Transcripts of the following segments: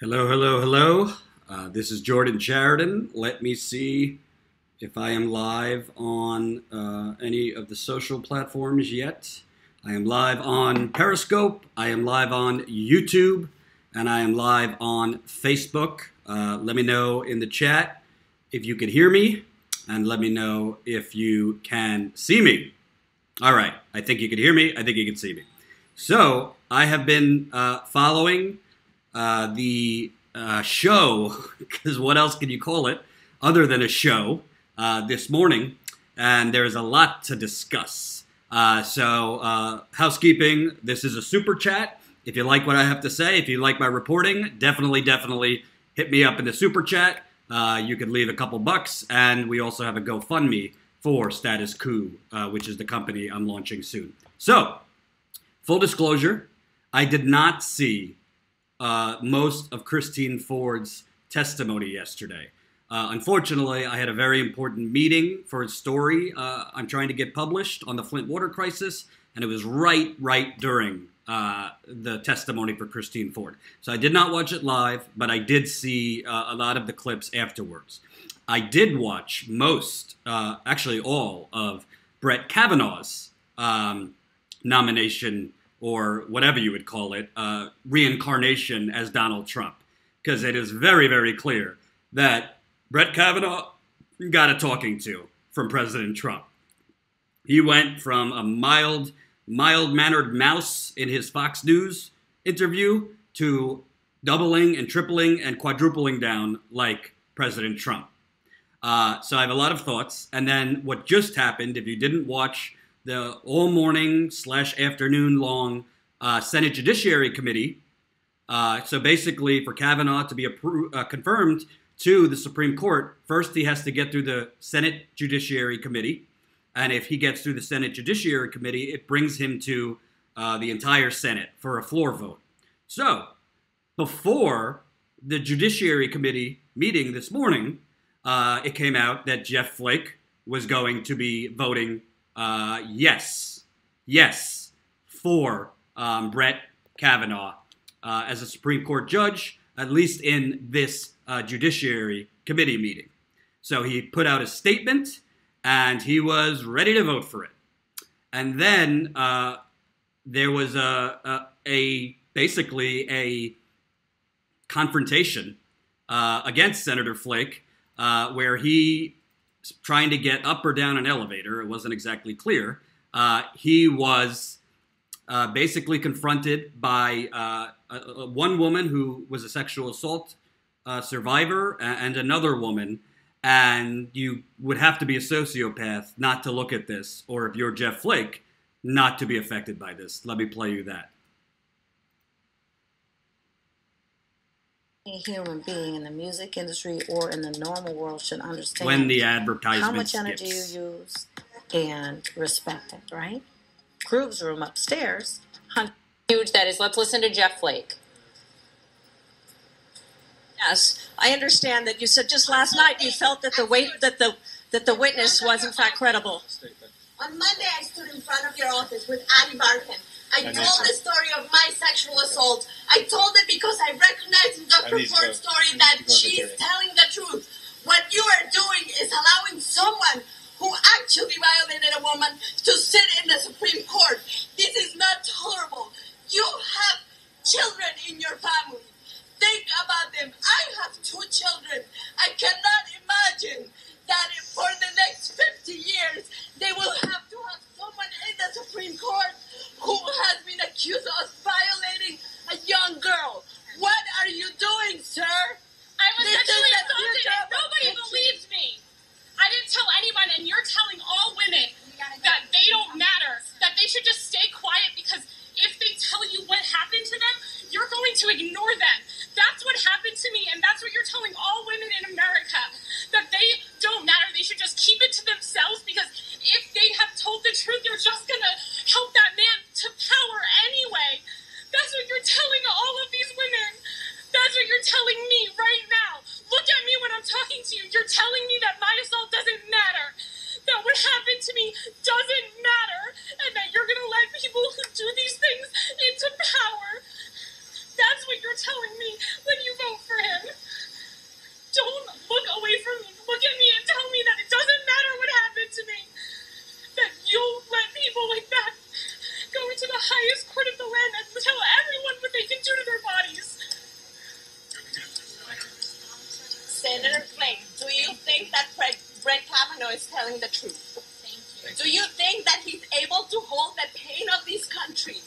Hello, hello, hello. This is Jordan Sheridan. Let me see if I am live on any of the social platforms yet. I am live on Periscope, I am live on YouTube, and I am live on Facebook. Let me know in the chat if you can hear me, and let me know if you can see me. All right, I think you can hear me, I think you can see me. So, I have been following the show, because what else can you call it other than a show, this morning, and there's a lot to discuss. So housekeeping, this is a super chat. If you like what I have to say, if you like my reporting, definitely hit me up in the super chat. You could leave a couple bucks, and we also have a GoFundMe for Status Quo, which is the company I'm launching soon. So, full disclosure, I did not see most of Christine Ford's testimony yesterday. Unfortunately, I had a very important meeting for a story I'm trying to get published on the Flint water crisis, and it was right during the testimony for Christine Ford. So I did not watch it live, but I did see a lot of the clips afterwards. I did watch most, actually all, of Brett Kavanaugh's nomination, or whatever you would call it, reincarnation as Donald Trump. Because it is very clear that Brett Kavanaugh got a talking to from President Trump. He went from a mild-mannered mouse in his Fox News interview to doubling and tripling and quadrupling down like President Trump. So I have a lot of thoughts. And then what just happened, if you didn't watch the all-morning / afternoon-long Senate Judiciary Committee. So basically, for Kavanaugh to be confirmed to the Supreme Court, first he has to get through the Senate Judiciary Committee. And if he gets through the Senate Judiciary Committee, it brings him to the entire Senate for a floor vote. So, before the Judiciary Committee meeting this morning, it came out that Jeff Flake was going to be voting yes for Brett Kavanaugh as a Supreme Court judge, at least in this Judiciary Committee meeting. So he put out a statement, and he was ready to vote for it. And then there was basically a confrontation against Senator Flake, where he trying to get up or down an elevator. It wasn't exactly clear. He was basically confronted by one woman who was a sexual assault survivor and another woman. And you would have to be a sociopath not to look at this, or if you're Jeff Flake, not to be affected by this. Let me play you that. Any human being in the music industry or in the normal world should understand when the advertisement how much energy you use and respect it, right? Kruger's room upstairs. Huge that is. Let's listen to Jeff Flake. Yes, I understand that you said just last night you felt that the witness was in fact credible. On Monday, I stood in front of your office with Addie Barkan. I told the story of my sexual assault. I told it because I recognized in Dr. Ford's story that she's telling the truth. What you are doing is allowing someone who actually violated a woman to sit in the Supreme Court. This is not tolerable. You have children in your family. Think about them. I have 2 children. I cannot imagine that for the next 50 years, they will have to have someone in the Supreme Court who has been accused of violating a young girl. What are you doing, sir? I was sexually assaulted. Nobody believes me. I didn't tell anyone, and you're telling all women that they don't matter, that they should just stay quiet, because if they tell you what happened to them, you're going to ignore them. That's what happened to me, and that's what you're telling all women in America, that they don't matter. They should just keep it to themselves, because if they have told the truth, you're just going to help that man to power anyway. That's what you're telling all of these women. That's what you're telling me right now. Look at me when I'm talking to you. You're telling me that my assault doesn't matter, that what happened to me doesn't matter, and that you're going to let people who do these things into power. That's what you're telling me when you vote telling the truth. Do you think that he's able to hold the pain of this country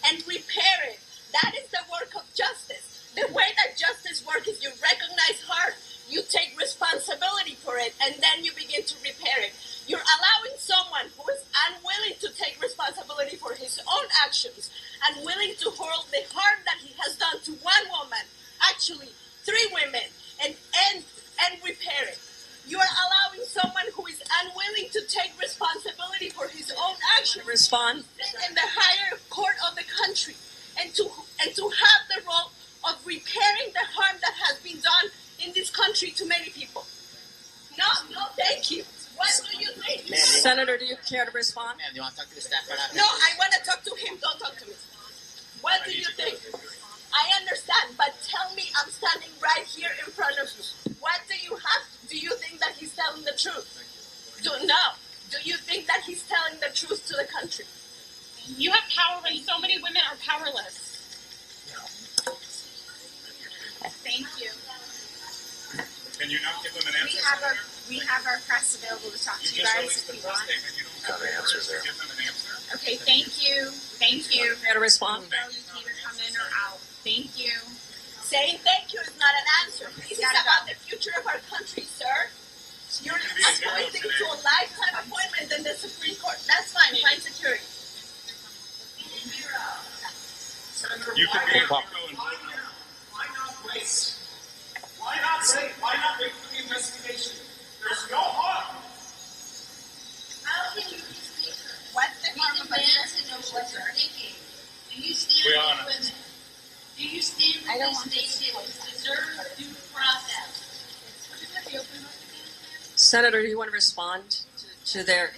and repair it? That is the work of justice. The way that justice works is you recognize harm, you take responsibility for it, and then you begin to repair it. You're allowing someone who is unwilling to take responsibility for his own actions, unwilling to hold the harm that he has done to one woman, actually 3 women, and repair it. You are allowing someone who is unwilling to take responsibility for his own actions Respond. in the higher court of the country, and to have the role of repairing the harm that has been done in this country to many people. No, thank you. What do you think? Senator, do you care to respond? Ma'am, do you want to talk to the staff right after? No, I want to talk to him. Don't talk to me. What do you think? I understand, but tell me, I'm standing right here in front of you. What do you have? Do you think that he's telling the truth? No. Do you think that he's telling the truth to the country? You have power when so many women are powerless. Thank you. Can you not give them an answer? We have our press available to talk to you guys if you want. You don't have an answer there. Give them an answer. Okay, thank you. Thank you. Care to respond? You can either come in or out. Thank you. Saying thank you is not an answer. This is about the future of our country, sir. You're appointing to a lifetime appointment in the Supreme Court. That's fine. Find security. You can be a Why not wait? Why not wait? Why not wait for the investigation? There's no harm. How can you be speaker? What's the harm of a what you're thinking. Do you stand We with honor. women? Do you stand I don't with want these this nations who deserve due process? Senator, do you want to respond to their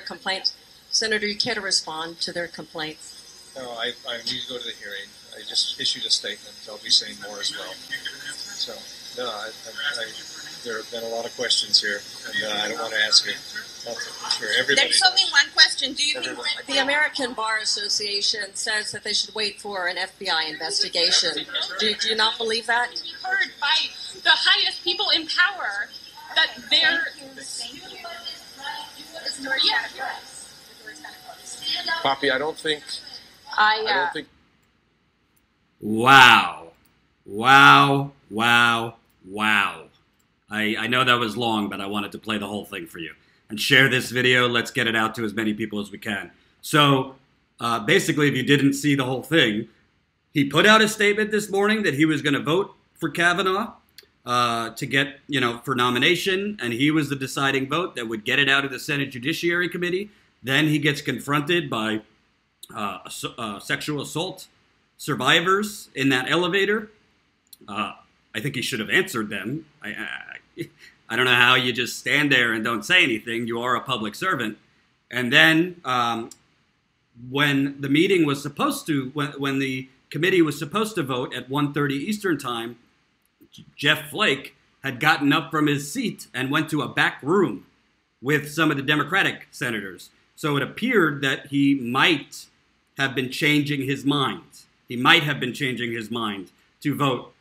complaint? Senator, you care to respond to their complaint? No, I need to go to the hearing. I just issued a statement. I'll be saying more as well. So, no, there have been a lot of questions here, and I don't want to ask it. Sure, everybody. There's only one question. Do you think The American Bar Association says that they should wait for an FBI investigation. Do you not believe that? Be heard by the highest people in power that they're. Poppy, I don't think. I don't think. Wow. I know that was long, but I wanted to play the whole thing for you. And share this video. Let's get it out to as many people as we can. So, basically, if you didn't see the whole thing, he put out a statement this morning that he was going to vote for Kavanaugh to get, for nomination, and he was the deciding vote that would get it out of the Senate Judiciary Committee. Then he gets confronted by sexual assault survivors in that elevator. I think he should have answered them. I don't know how you just stand there and don't say anything. You are a public servant. And then when the meeting was supposed to, when the committee was supposed to vote at 1:30 Eastern time, Jeff Flake had gotten up from his seat and went to a back room with some of the Democratic senators. So it appeared that he might have been changing his mind. He might have been changing his mind to vote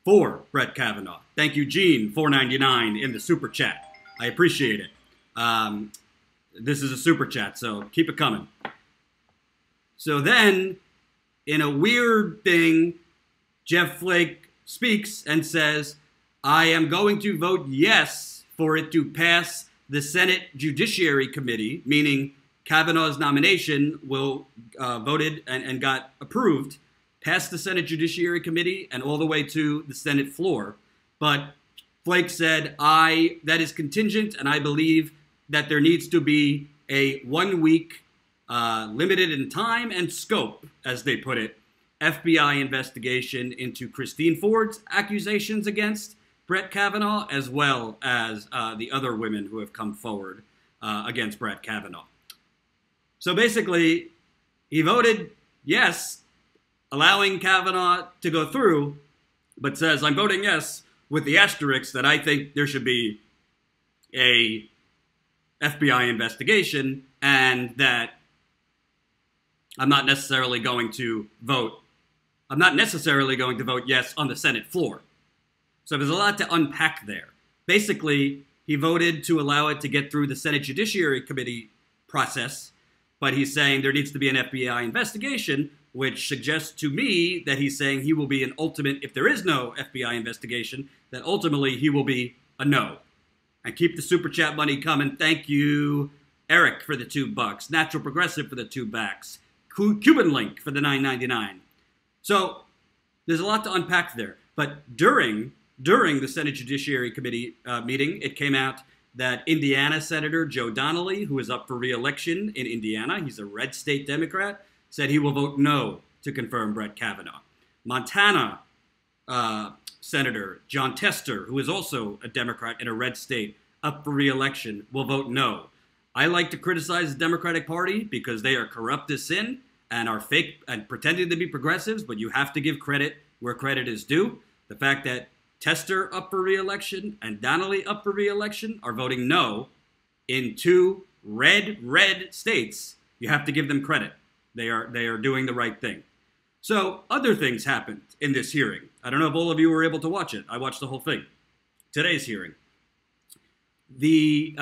for Brett Kavanaugh. Thank you, Gene, $4.99 in the super chat. I appreciate it. This is a super chat, so keep it coming. So then, in a weird thing, Jeff Flake speaks and says, I am going to vote yes for it to pass the Senate Judiciary Committee, meaning Kavanaugh's nomination will voted and got approved, passed the Senate Judiciary Committee and all the way to the Senate floor. But Flake said, that is contingent, and I believe that there needs to be a 1 week, limited in time and scope, as they put it, FBI investigation into Christine Ford's accusations against Brett Kavanaugh, as well as the other women who have come forward against Brett Kavanaugh. So basically, he voted yes, allowing Kavanaugh to go through, but says, I'm voting yes with the asterisk that I think there should be a FBI investigation and that I'm not necessarily going to vote yes on the Senate floor. So there's a lot to unpack there. Basically, He voted to allow it to get through the Senate Judiciary Committee process, but he's saying there needs to be an FBI investigation, which suggests to me that he's saying he will be an ultimate, if there is no FBI investigation, that ultimately he will be a no. And keep the super chat money coming. Thank you, Eric, for the $2. Natural Progressive for the $2. Cuban Link for the $9.99. So there's a lot to unpack there. But during the Senate Judiciary Committee meeting, it came out that Indiana Senator Joe Donnelly, who is up for re-election in Indiana, he's a red state Democrat, said he will vote no to confirm Brett Kavanaugh. Montana Senator John Tester, who is also a Democrat in a red state, up for re-election, will vote no. I like to criticize the Democratic Party because they are corrupt as sin and are fake and pretending to be progressives, but you have to give credit where credit is due. The fact that Tester up for re-election and Donnelly up for re-election are voting no in two red states, you have to give them credit. They are doing the right thing. So other things happened in this hearing. I don't know if all of you were able to watch it. I watched the whole thing. Today's hearing. The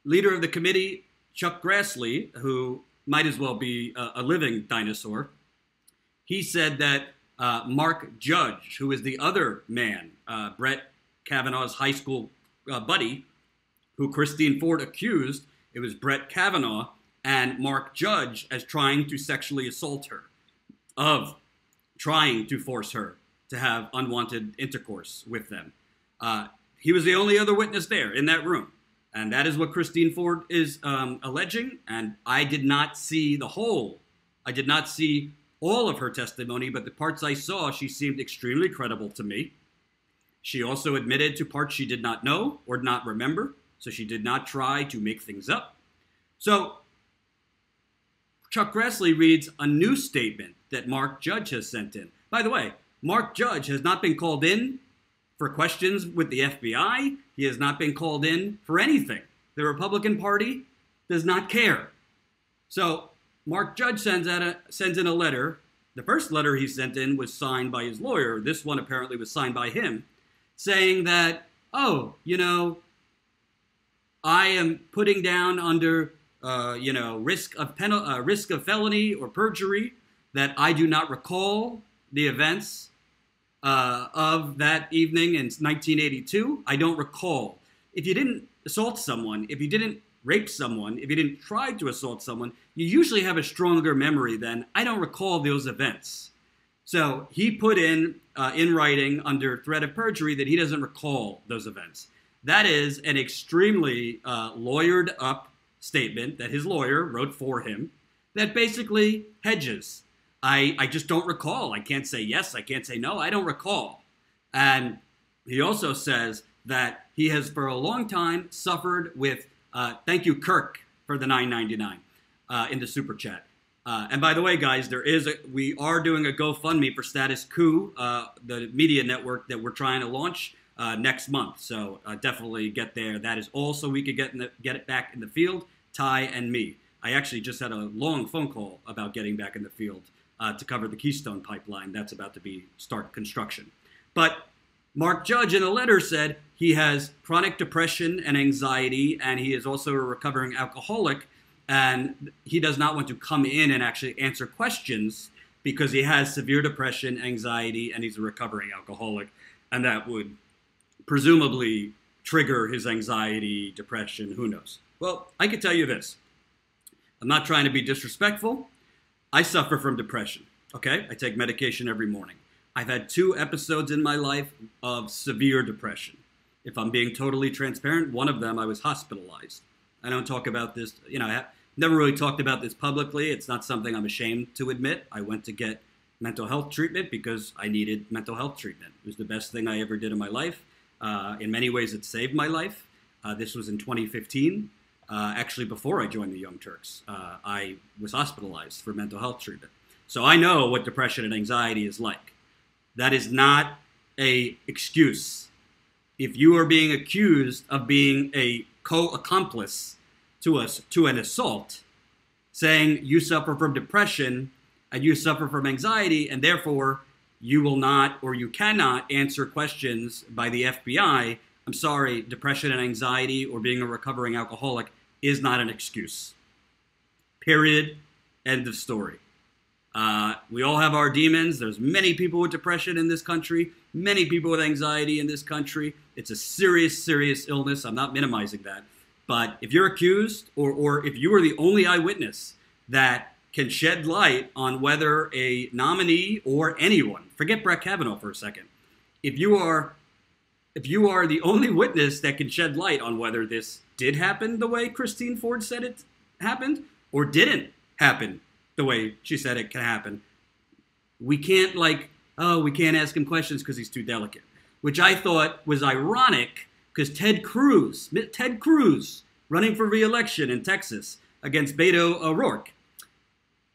leader of the committee, Chuck Grassley, who might as well be a living dinosaur, he said that Mark Judge, who is the other man, Brett Kavanaugh's high school buddy, who Christine Ford accused, it was Brett Kavanaugh and Mark Judge as trying to sexually assault her, of trying to force her to have unwanted intercourse with them. He was the only other witness there in that room. And that is what Christine Ford is alleging. And I did not see the whole. I did not see all of her testimony, but the parts I saw, she seemed extremely credible to me. She also admitted to parts she did not know or not remember. So she did not try to make things up. So Chuck Grassley reads a new statement that Mark Judge has sent in. By the way, Mark Judge has not been called in for questions with the FBI. He has not been called in for anything. The Republican Party does not care. So Mark Judge sends in a letter. The first letter he sent in was signed by his lawyer. This one apparently was signed by him, saying that, oh, you know, I am putting down under, risk of felony or perjury that I do not recall the events of that evening in 1982. I don't recall. If you didn't assault someone, if you didn't rape someone, if you didn't try to assault someone, you usually have a stronger memory than, I don't recall those events. So he put in writing under threat of perjury that he doesn't recall those events. That is an extremely lawyered up statement that his lawyer wrote for him that basically hedges. I just don't recall. I can't say yes. I can't say no. I don't recall. And he also says that he has for a long time suffered with, thank you, Kirk, for the $9.99 in the super chat. And by the way, guys, we are doing a GoFundMe for Status Quo, the media network that we're trying to launch next month. So definitely get there. That is also we could get it back in the field, Ty and me. I actually just had a long phone call about getting back in the field to cover the Keystone pipeline. That's about to start construction. But Mark Judge in a letter said he has chronic depression and anxiety, and he is also a recovering alcoholic, and he does not want to come in and actually answer questions because he has severe depression, anxiety, and he's a recovering alcoholic, and that would presumably trigger his anxiety, depression, who knows. Well, I can tell you this. I'm not trying to be disrespectful. I suffer from depression, okay? I take medication every morning. I've had 2 episodes in my life of severe depression. If I'm being totally transparent, one of them I was hospitalized. I don't talk about this, I have never really talked about this publicly. It's not something I'm ashamed to admit. I went to get mental health treatment because I needed mental health treatment. It was the best thing I ever did in my life. In many ways, it saved my life. This was in 2015. Actually, before I joined the Young Turks, I was hospitalized for mental health treatment. So I know what depression and anxiety is like. That is not an excuse. If you are being accused of being a co-accomplice to an assault, saying you suffer from depression and you suffer from anxiety, and therefore you will not or you cannot answer questions by the FBI, I'm sorry, depression and anxiety or being a recovering alcoholic is not an excuse. Period. End of story. We all have our demons. There's many people with depression in this country, many people with anxiety in this country. It's a serious, serious illness. I'm not minimizing that. But if you're accused or if you are the only eyewitness that can shed light on whether a nominee or anyone, forget Brett Kavanaugh for a second, if you are the only witness that can shed light on whether this did happen the way Christine Ford said it happened or didn't happen the way she said it can happen, we can't we can't ask him questions because he's too delicate, which I thought was ironic because Ted Cruz running for re-election in Texas against Beto O'Rourke.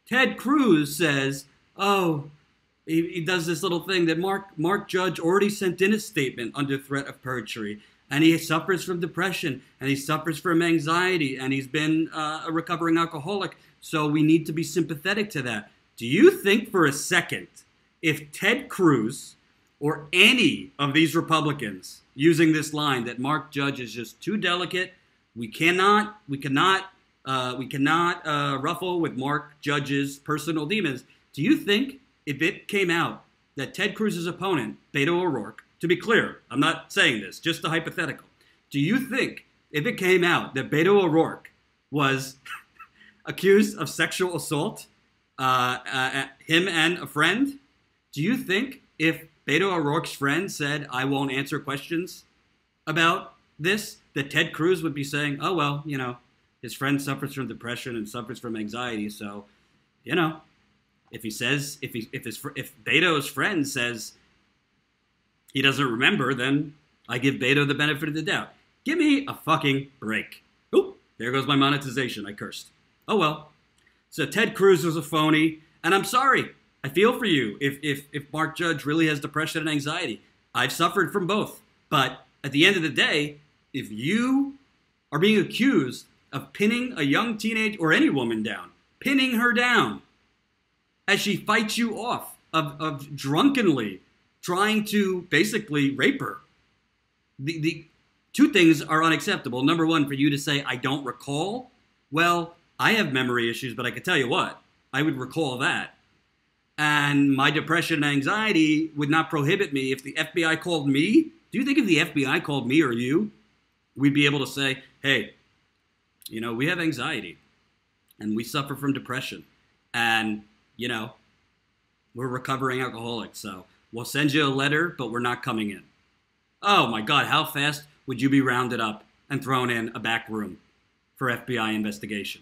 Ted Cruz says, he does this little thing that Mark Judge already sent in a statement under threat of perjury, and he suffers from depression, and he suffers from anxiety, and he's been a recovering alcoholic, so we need to be sympathetic to that. Do you think for a second if Ted Cruz or any of these Republicans using this line that Mark Judge is just too delicate, we cannot ruffle with Mark Judge's personal demons, do you think if it came out that Ted Cruz's opponent, Beto O'Rourke, to be clear, I'm not saying this, just a hypothetical, do you think if it came out that Beto O'Rourke was accused of sexual assault, him and a friend, do you think if Beto O'Rourke's friend said, I won't answer questions about this, that Ted Cruz would be saying, oh, well, his friend suffers from depression and suffers from anxiety, so, if Beto's friend says he doesn't remember, then I give Beto the benefit of the doubt. Give me a fucking break. Oop, there goes my monetization. I cursed. Oh well. So Ted Cruz was a phony, and I'm sorry. I feel for you if Mark Judge really has depression and anxiety. I've suffered from both. But at the end of the day, if you are being accused of pinning a young teenage or any woman down, pinning her down as she fights you off, of drunkenly trying to basically rape her, the two things are unacceptable. Number one, for you to say, I don't recall. Well, I have memory issues, but I can tell you what, I would recall that. And my depression and anxiety would not prohibit me. If the FBI called me, do you think if the FBI called me or you, we'd be able to say, hey, we have anxiety and we suffer from depression and, we're recovering alcoholics. So we'll send you a letter, but we're not coming in. Oh my God, how fast would you be rounded up and thrown in a back room for FBI investigation?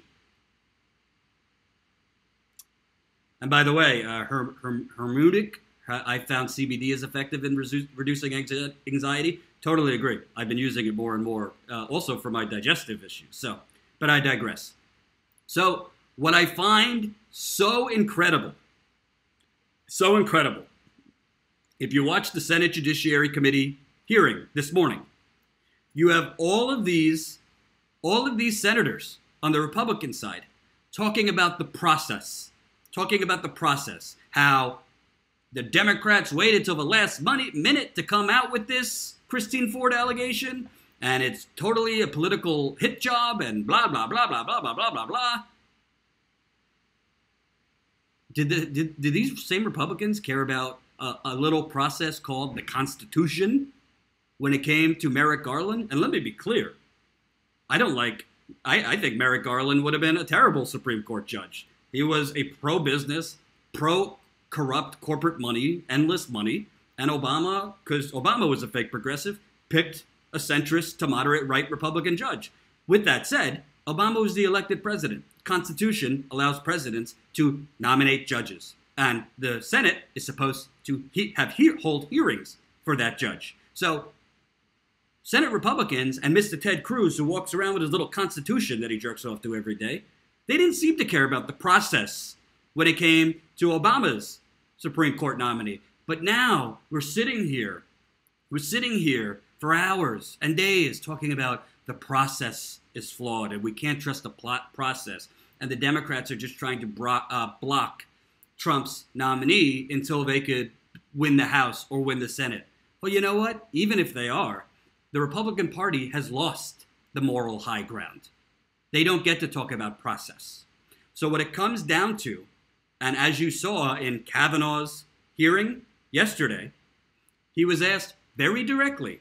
And by the way, hermeneutic, I found CBD is effective in reducing anxiety. Totally agree. I've been using it more and more, also for my digestive issues. But I digress. So what I find so incredible, if you watch the Senate Judiciary Committee hearing this morning, you have all of these senators on the Republican side talking about the process, how the Democrats waited till the last minute to come out with this Christine Ford allegation, and it's totally a political hit job, and blah, blah, blah, blah, blah, blah, blah, blah, blah. Did these same Republicans care about a little process called the Constitution when it came to Merrick Garland? And let me be clear. I think Merrick Garland would have been a terrible Supreme Court judge. He was a pro-business, pro-corrupt corporate money, endless money. And Obama, because Obama was a fake progressive, picked a centrist to moderate right Republican judge. With that said, Obama was the elected president. Constitution allows presidents to nominate judges. And the Senate is supposed to hold hearings for that judge. So Senate Republicans and Mr. Ted Cruz, who walks around with his little Constitution that he jerks off to every day, they didn't seem to care about the process when it came to Obama's Supreme Court nominee. But now we're sitting here for hours and days talking about the process is flawed and we can't trust the process. And the Democrats are just trying to block Trump's nominee until they could win the House or win the Senate. Well, you know what? Even if they are, The Republican Party has lost the moral high ground. They don't get to talk about process. So what it comes down to, and as you saw in Kavanaugh's hearing yesterday, he was asked very directly,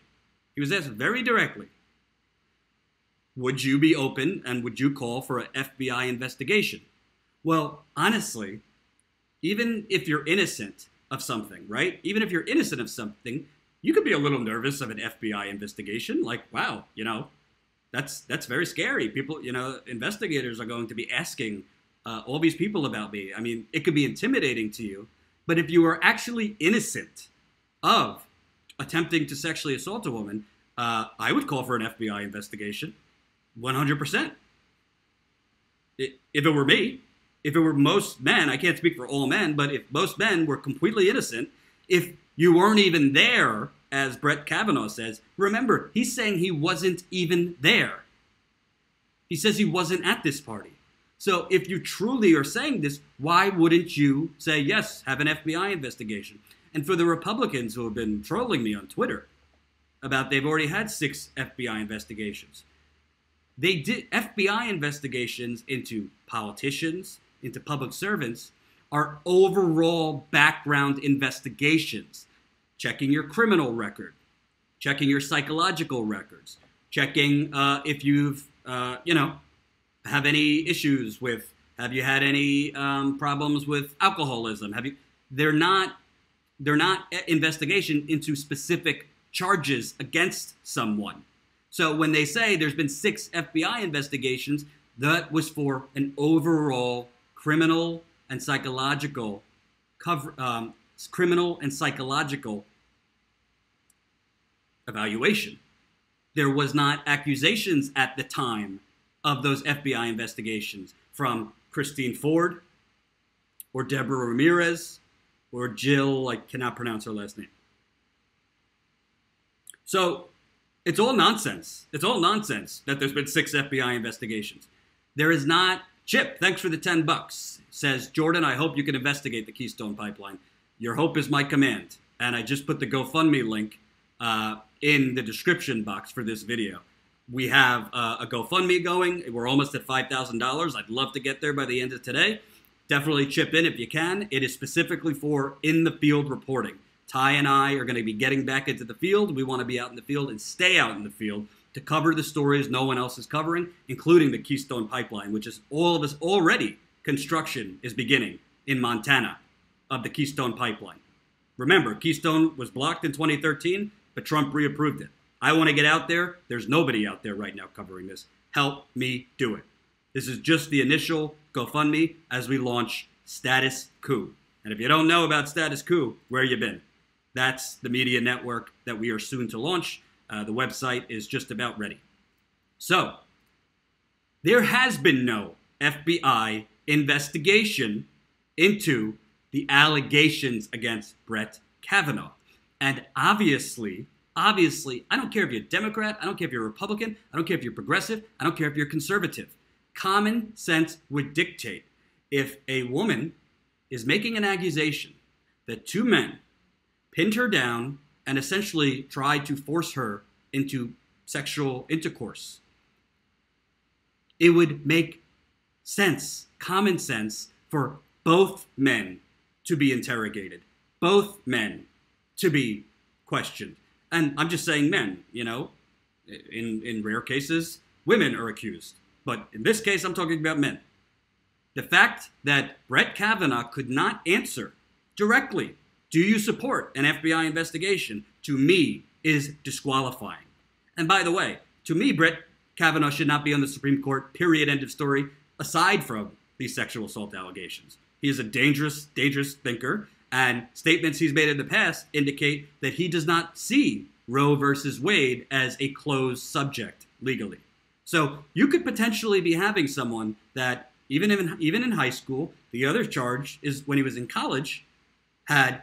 would you be open and would you call for an FBI investigation? Well, honestly, even if you're innocent of something, right? Even if you're innocent of something, you could be a little nervous of an FBI investigation. Like, wow, that's very scary. People, investigators are going to be asking all these people about me. I mean, it could be intimidating to you. But if you are actually innocent of attempting to sexually assault a woman, I would call for an FBI investigation, 100%. If it were me, if it were most men, I can't speak for all men, but if most men were completely innocent, if you weren't even there, as Brett Kavanaugh says, remember, he's saying he wasn't even there. He says he wasn't at this party. So if you truly are saying this, why wouldn't you say, yes, have an FBI investigation? And for the Republicans who have been trolling me on Twitter about they've already had 6 FBI investigations, they did FBI investigations into politicians, into public servants, are overall background investigations. Checking your criminal record, checking your psychological records, checking if you've, have any issues with, have you had any problems with alcoholism? They're not investigation into specific charges against someone. So when they say there's been 6 FBI investigations, that was for an overall criminal and psychological evaluation. There was not accusations at the time of those FBI investigations from Christine Ford or Deborah Ramirez or Jill, I cannot pronounce her last name. So it's all nonsense. It's all nonsense that there's been 6 FBI investigations. There is not. Chip, thanks for the $10. Says, Jordan, I hope you can investigate the Keystone Pipeline. Your hope is my command. And I just put the GoFundMe link in the description box for this video. We have a GoFundMe going. We're almost at $5,000. I'd love to get there by the end of today. Definitely chip in if you can. It is specifically for in-the-field reporting. Ty and I are going to be getting back into the field. We want to be out in the field and stay out in the field to cover the stories no one else is covering, including the Keystone Pipeline, which is all of us already. Construction is beginning in Montana of the Keystone Pipeline. Remember, Keystone was blocked in 2013, but Trump reapproved it. I want to get out there. There's nobody out there right now covering this. Help me do it. This is just the initial GoFundMe as we launch Status Coup. And if you don't know about Status Coup, where you been? That's the media network that we are soon to launch. The website is just about ready. So, there has been no FBI investigation into the allegations against Brett Kavanaugh. And obviously, I don't care if you're a Democrat, I don't care if you're a Republican, I don't care if you're progressive, I don't care if you're conservative. Common sense would dictate if a woman is making an accusation that 2 men pinned her down and essentially tried to force her into sexual intercourse, it would make sense, common sense, for both men to be interrogated, both men to be questioned. And I'm just saying men, in rare cases, women are accused. But in this case, I'm talking about men. The fact that Brett Kavanaugh could not answer directly, do you support an FBI investigation, to me is disqualifying. And by the way, to me, Brett Kavanaugh should not be on the Supreme Court, period, end of story, aside from these sexual assault allegations. He is a dangerous, dangerous thinker, and statements he's made in the past indicate that he does not see Roe versus Wade as a closed subject legally. So you could potentially be having someone that, even in high school, the other charge is when he was in college, had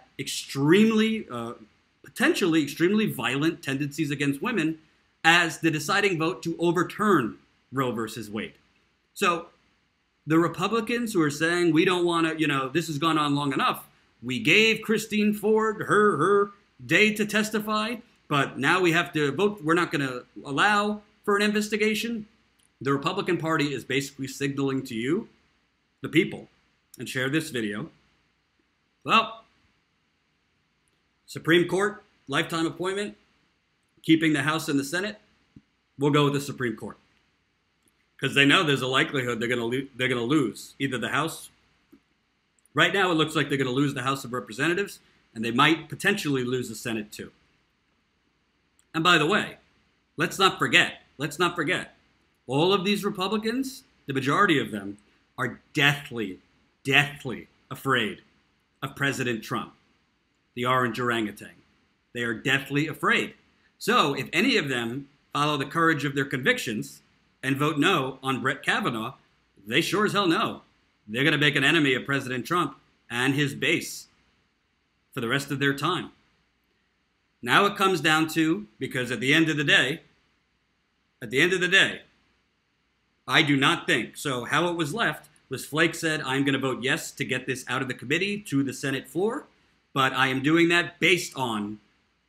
potentially extremely violent tendencies against women as the deciding vote to overturn Roe versus Wade. So the Republicans who are saying, we don't want to, this has gone on long enough. We gave Christine Ford her day to testify. but now we have to vote. We're not going to allow for an investigation. The Republican Party is basically signaling to you, the people, and share this video. Well, Supreme Court, lifetime appointment, keeping the House and the Senate, we'll go with the Supreme Court. Because they know there's a likelihood they're going to lose either the House. Right now, it looks like they're going to lose the House of Representatives, and they might potentially lose the Senate too. And by the way, let's not forget, all of these Republicans, the majority of them, are deathly afraid of President Trump, the orange orangutan. They are deathly afraid. So if any of them follow the courage of their convictions and vote no on Brett Kavanaugh, they sure as hell know they're going to make an enemy of President Trump and his base for the rest of their time. Now it comes down to, because at the end of the day, I do not think, so how it was left was Flake said, I'm going to vote yes to get this out of the committee to the Senate floor, but I am doing that based on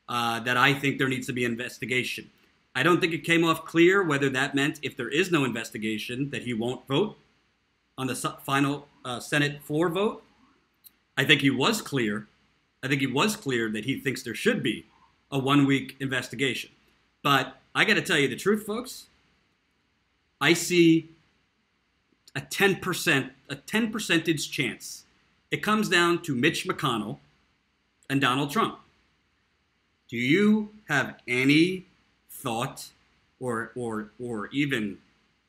that I think there needs to be an investigation. I don't think it came off clear whether that meant if there is no investigation that he won't vote on the final Senate floor vote. I think he was clear. I think he was clear that he thinks there should be a 1-week investigation. But I got to tell you the truth, folks. I see a 10 percentage chance. It comes down to Mitch McConnell and Donald Trump. Do you have any thought or even,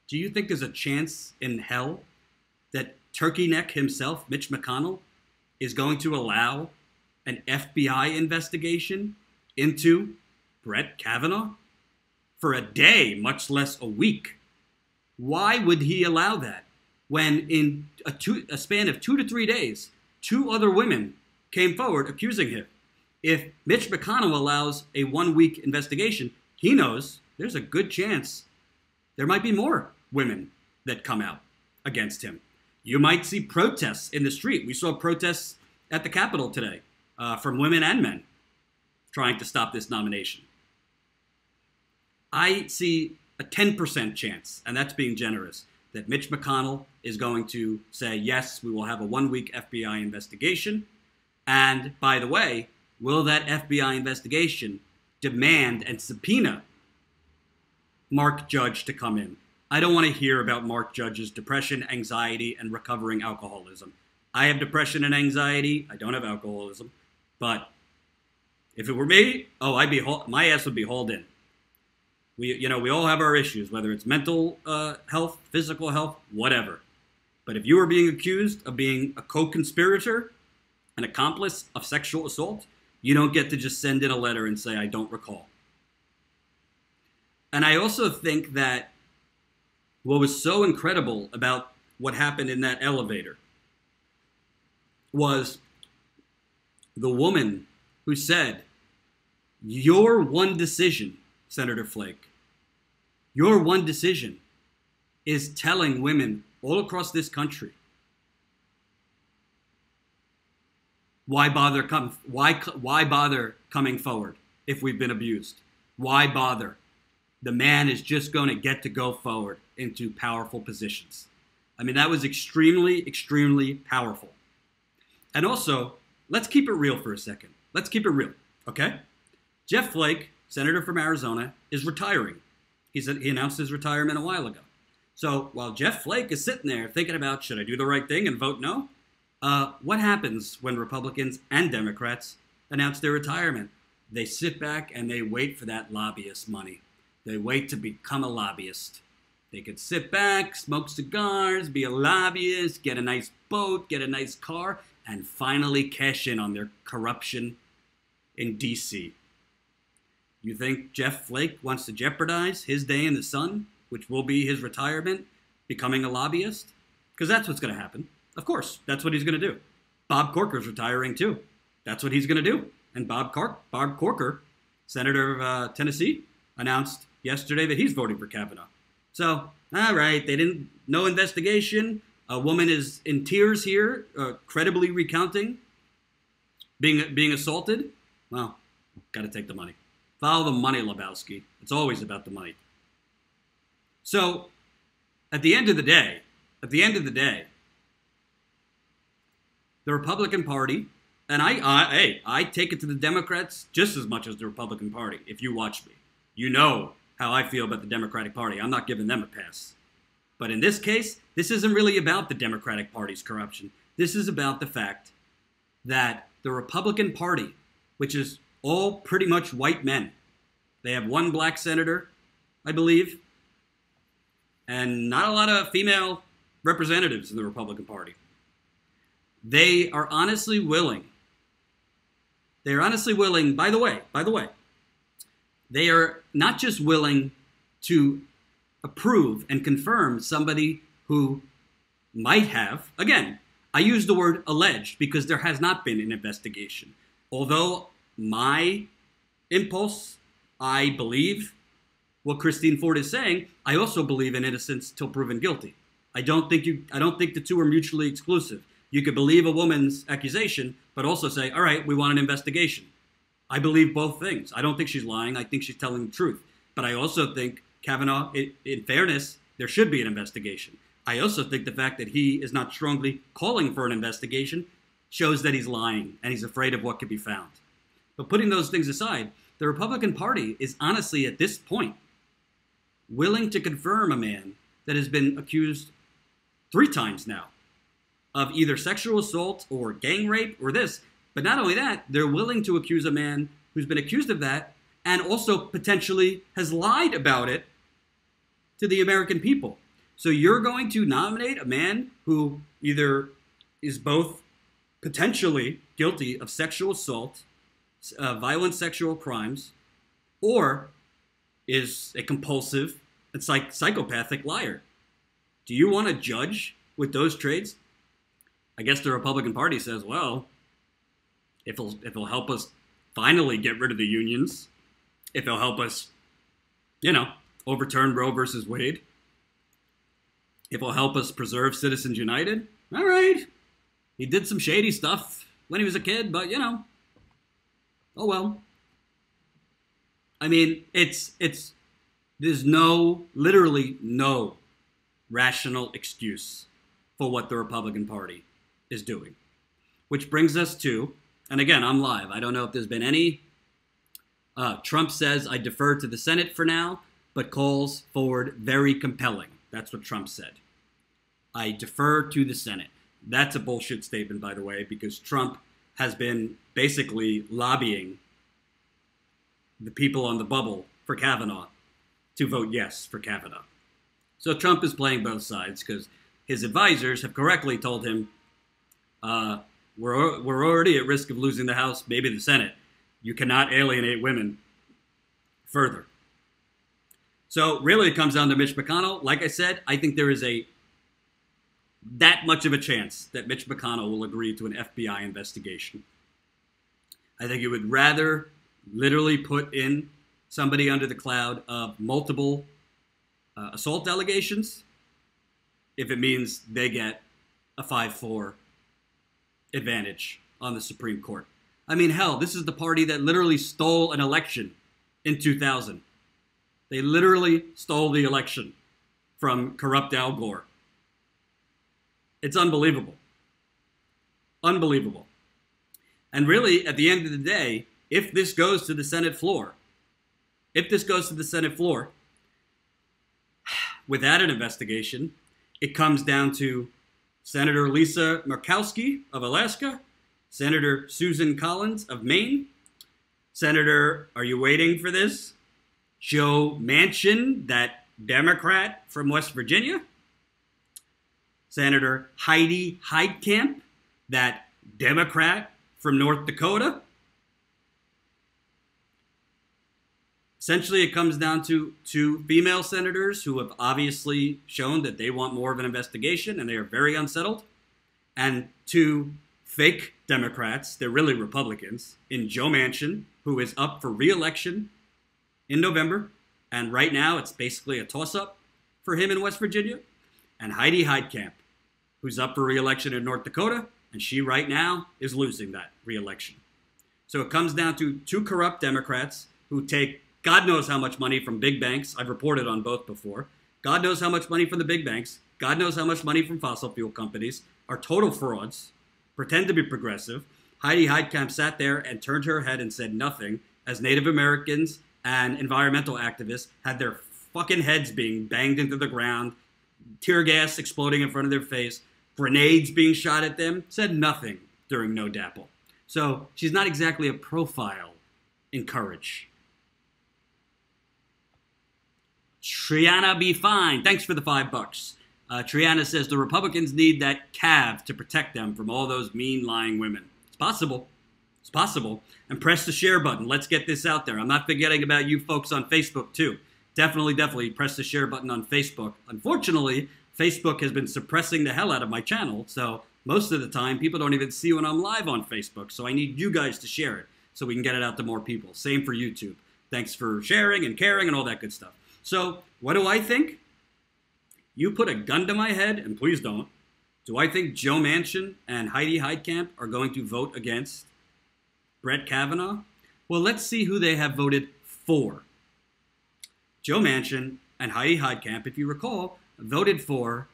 do you think there's a chance in hell that Turkey Neck himself, Mitch McConnell, is going to allow an FBI investigation into Brett Kavanaugh for a day, much less a week? Why would he allow that when in a span of 2 to 3 days, 2 other women came forward accusing him? If Mitch McConnell allows a 1-week investigation, he knows there's a good chance there might be more women that come out against him. You might see protests in the street. We saw protests at the Capitol today from women and men trying to stop this nomination. I see a 10% chance, and that's being generous, that Mitch McConnell is going to say, yes, we will have a 1-week FBI investigation. And by the way, will that FBI investigation demand and subpoena Mark Judge to come in? I don't want to hear about Mark Judge's depression, anxiety, and recovering alcoholism. I have depression and anxiety. I don't have alcoholism. But if it were me, my ass would be hauled in. We all have our issues, whether it's mental health, physical health, whatever. But if you are being accused of being a co-conspirator, an accomplice of sexual assault, you don't get to just send in a letter and say, I don't recall. And I also think that what was so incredible about what happened in that elevator was the woman who said, your one decision, Senator Flake, your one decision is telling women all across this country why bother coming forward if we've been abused? Why bother? The man is just going to get to go forward into powerful positions. I mean, that was extremely, extremely powerful. And also, let's keep it real for a second. Let's keep it real, okay? Jeff Flake, senator from Arizona, is retiring. He announced his retirement a while ago. So while Jeff Flake is sitting there thinking about, should I do the right thing and vote no? What happens when Republicans and Democrats announce their retirement? They sit back and they wait for that lobbyist money. They wait to become a lobbyist. They could sit back, smoke cigars, be a lobbyist, get a nice boat, get a nice car, and finally cash in on their corruption in D.C. You think Jeff Flake wants to jeopardize his day in the sun, which will be his retirement, becoming a lobbyist? Because that's what's going to happen. Of course, that's what he's going to do. Bob Corker's retiring too. That's what he's going to do. And Bob Corker, senator of Tennessee, announced yesterday that he's voting for Kavanaugh. So, all right, no investigation. A woman is in tears here, credibly recounting being assaulted. Well, got to take the money. Follow the money, Lebowski. It's always about the money. So, at the end of the day, the Republican Party, and I take it to the Democrats just as much as the Republican Party. If you watch me, you know how I feel about the Democratic Party. I'm not giving them a pass. But in this case, this isn't really about the Democratic Party's corruption. This is about the fact that the Republican Party, which is all pretty much white men, they have one black senator, I believe, and not a lot of female representatives in the Republican Party. They are honestly willing. By the way, they are not just willing to approve and confirm somebody who might have, again, I use the word alleged because there has not been an investigation. Although my impulse, I believe what Christine Ford is saying, I also believe in innocence till proven guilty. I don't think the two are mutually exclusive. You could believe a woman's accusation, but also say, all right, we want an investigation. I believe both things. I don't think she's lying. I think she's telling the truth. But I also think Kavanaugh, in fairness, there should be an investigation. I also think the fact that he is not strongly calling for an investigation shows that he's lying and he's afraid of what could be found. But putting those things aside, the Republican Party is honestly, at this point, willing to confirm a man that has been accused 3 times now of either sexual assault or gang rape or this. But not only that, they're willing to accuse a man who's been accused of that and also potentially has lied about it to the American people. So you're going to nominate a man who either is both potentially guilty of sexual assault, violent sexual crimes, or is a compulsive and psychopathic liar. Do you want to judge with those traits? I guess the Republican Party says, well, if it'll help us finally get rid of the unions, if it'll help us, overturn Roe versus Wade, if it'll help us preserve Citizens United, all right. He did some shady stuff when he was a kid, but, oh well. I mean, there's literally no rational excuse for what the Republican Party is doing. Which brings us to, and again, I'm live. I don't know if there's been any. Trump says, I defer to the Senate for now, but calls Ford very compelling. That's what Trump said. I defer to the Senate. That's a bullshit statement, by the way, because Trump has been basically lobbying the people on the bubble for Kavanaugh to vote yes for Kavanaugh. So Trump is playing both sides because his advisors have correctly told him, we're already at risk of losing the House, maybe the Senate. You cannot alienate women further. So really it comes down to Mitch McConnell. Like I said, I think there is that much of a chance that Mitch McConnell will agree to an FBI investigation. I think he would rather literally put in somebody under the cloud of multiple assault allegations if it means they get a 5-4 advantage on the Supreme Court. I mean, hell, this is the party that literally stole an election in 2000. They literally stole the election from corrupt Al Gore. It's unbelievable. Unbelievable. And really, at the end of the day, if this goes to the Senate floor, without an investigation, it comes down to Senator Lisa Murkowski of Alaska, Senator Susan Collins of Maine, Senator, are you waiting for this? Joe Manchin, that Democrat from West Virginia, Senator Heidi Heitkamp, that Democrat from North Dakota. Essentially, it comes down to 2 female senators who have obviously shown that they want more of an investigation and they are very unsettled, and 2 fake Democrats, they're really Republicans, in Joe Manchin, who is up for re-election in November, and right now it's basically a toss-up for him in West Virginia, and Heidi Heitkamp, who's up for re-election in North Dakota, and she right now is losing that re-election. So it comes down to 2 corrupt Democrats who take God knows how much money from big banks. I've reported on both before. God knows how much money from the big banks. God knows how much money from fossil fuel companies, are total frauds, pretend to be progressive. Heidi Heitkamp sat there and turned her head and said nothing as Native Americans and environmental activists had their fucking heads being banged into the ground, tear gas exploding in front of their face, grenades being shot at them, said nothing during No Dapple. So she's not exactly a profile in courage. Triana be fine. Thanks for the $5. Triana says the Republicans need that Cav to protect them from all those mean, lying women. It's possible. It's possible. And press the share button. Let's get this out there. I'm not forgetting about you folks on Facebook, too. Definitely press the share button on Facebook. Unfortunately, Facebook has been suppressing the hell out of my channel, so most of the time, people don't even see when I'm live on Facebook. So I need you guys to share it so we can get it out to more people. Same for YouTube. Thanks for sharing and caring and all that good stuff. So what do I think? You put a gun to my head, and please don't. Do I think Joe Manchin and Heidi Heitkamp are going to vote against Brett Kavanaugh? Well, let's see who they have voted for. Joe Manchin and Heidi Heitkamp, if you recall, voted for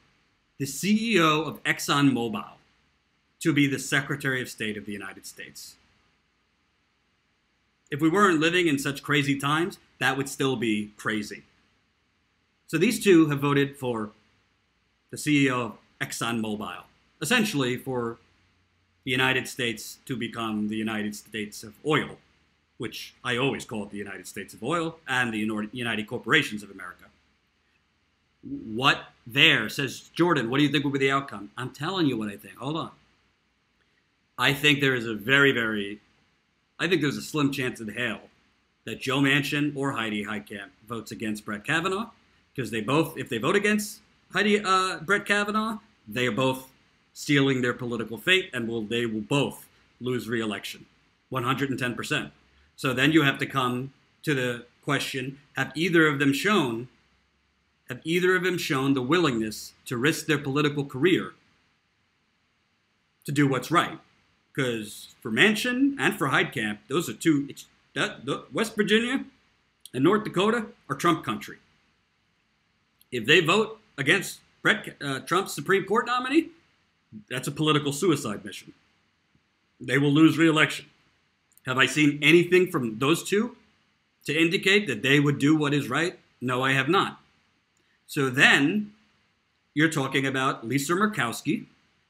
the CEO of ExxonMobil to be the Secretary of State of the United States. If we weren't living in such crazy times, that would still be crazy. So these two have voted for the CEO of ExxonMobil, essentially for the United States to become the United States of oil, which I always call it the United States of oil, and the United Corporations of America. What there, says Jordan, what do you think will be the outcome? I'm telling you what I think. Hold on. I think there is I think there's a slim chance in hell that Joe Manchin or Heidi Heitkamp votes against Brett Kavanaugh, because if they vote against Brett Kavanaugh, they are both sealing their political fate, and they will both lose re-election, 110%. So then you have to come to the question: have either of them shown the willingness to risk their political career to do what's right? Because for Manchin and for Heitkamp, those are two. West Virginia and North Dakota are Trump country. If they vote against Trump's Supreme Court nominee, that's a political suicide mission. They will lose re-election. Have I seen anything from those two to indicate that they would do what is right? No, I have not. So then you're talking about Lisa Murkowski,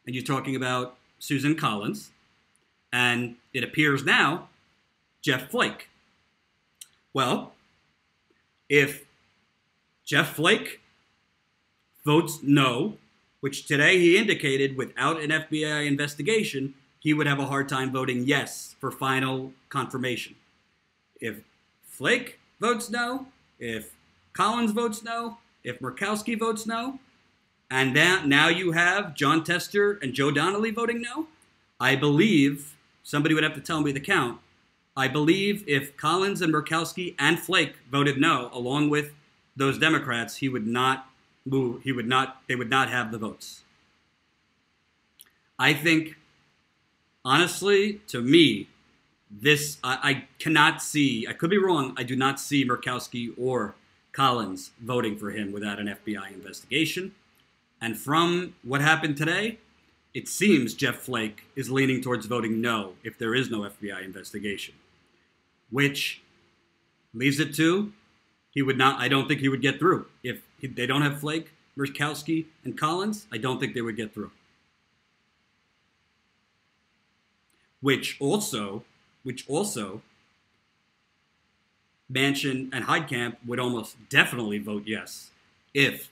and you're talking about Susan Collins, and it appears now Jeff Flake. Well, if Jeff Flake votes no, which today he indicated without an FBI investigation, he would have a hard time voting yes for final confirmation. If Flake votes no, if Collins votes no, if Murkowski votes no, and now you have John Tester and Joe Donnelly voting no, I believe, somebody would have to tell me the count, I believe if Collins and Murkowski and Flake voted no, along with those Democrats, he would not move. They would not have the votes. I think, honestly, to me, I cannot see, I could be wrong, I do not see Murkowski or Collins voting for him without an FBI investigation. And from what happened today, it seems Jeff Flake is leaning towards voting no if there is no FBI investigation, which leaves it to I don't think he would get through. If they don't have Flake, Murkowski, and Collins, I don't think they would get through. Which also, Manchin and Heitkamp would almost definitely vote yes if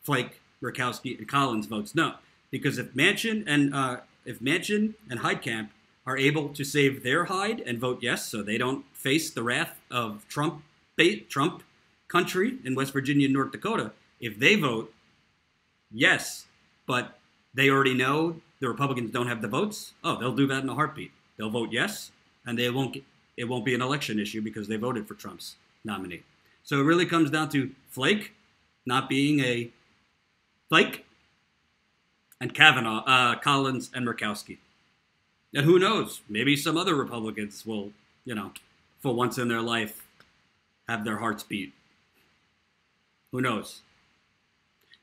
Flake, Murkowski, and Collins votes no. Because if Manchin and Heitkamp are able to save their hide and vote yes, so they don't face the wrath of Trump country in West Virginia and North Dakota, if they vote yes, but they already know the Republicans don't have the votes, they'll do that in a heartbeat. They'll vote yes, and it won't be an election issue because they voted for Trump's nominee. So it really comes down to Flake not being a Flake, and Kavanaugh, Collins, and Murkowski. And who knows? Maybe some other Republicans will, for once in their life, have their hearts beat. Who knows?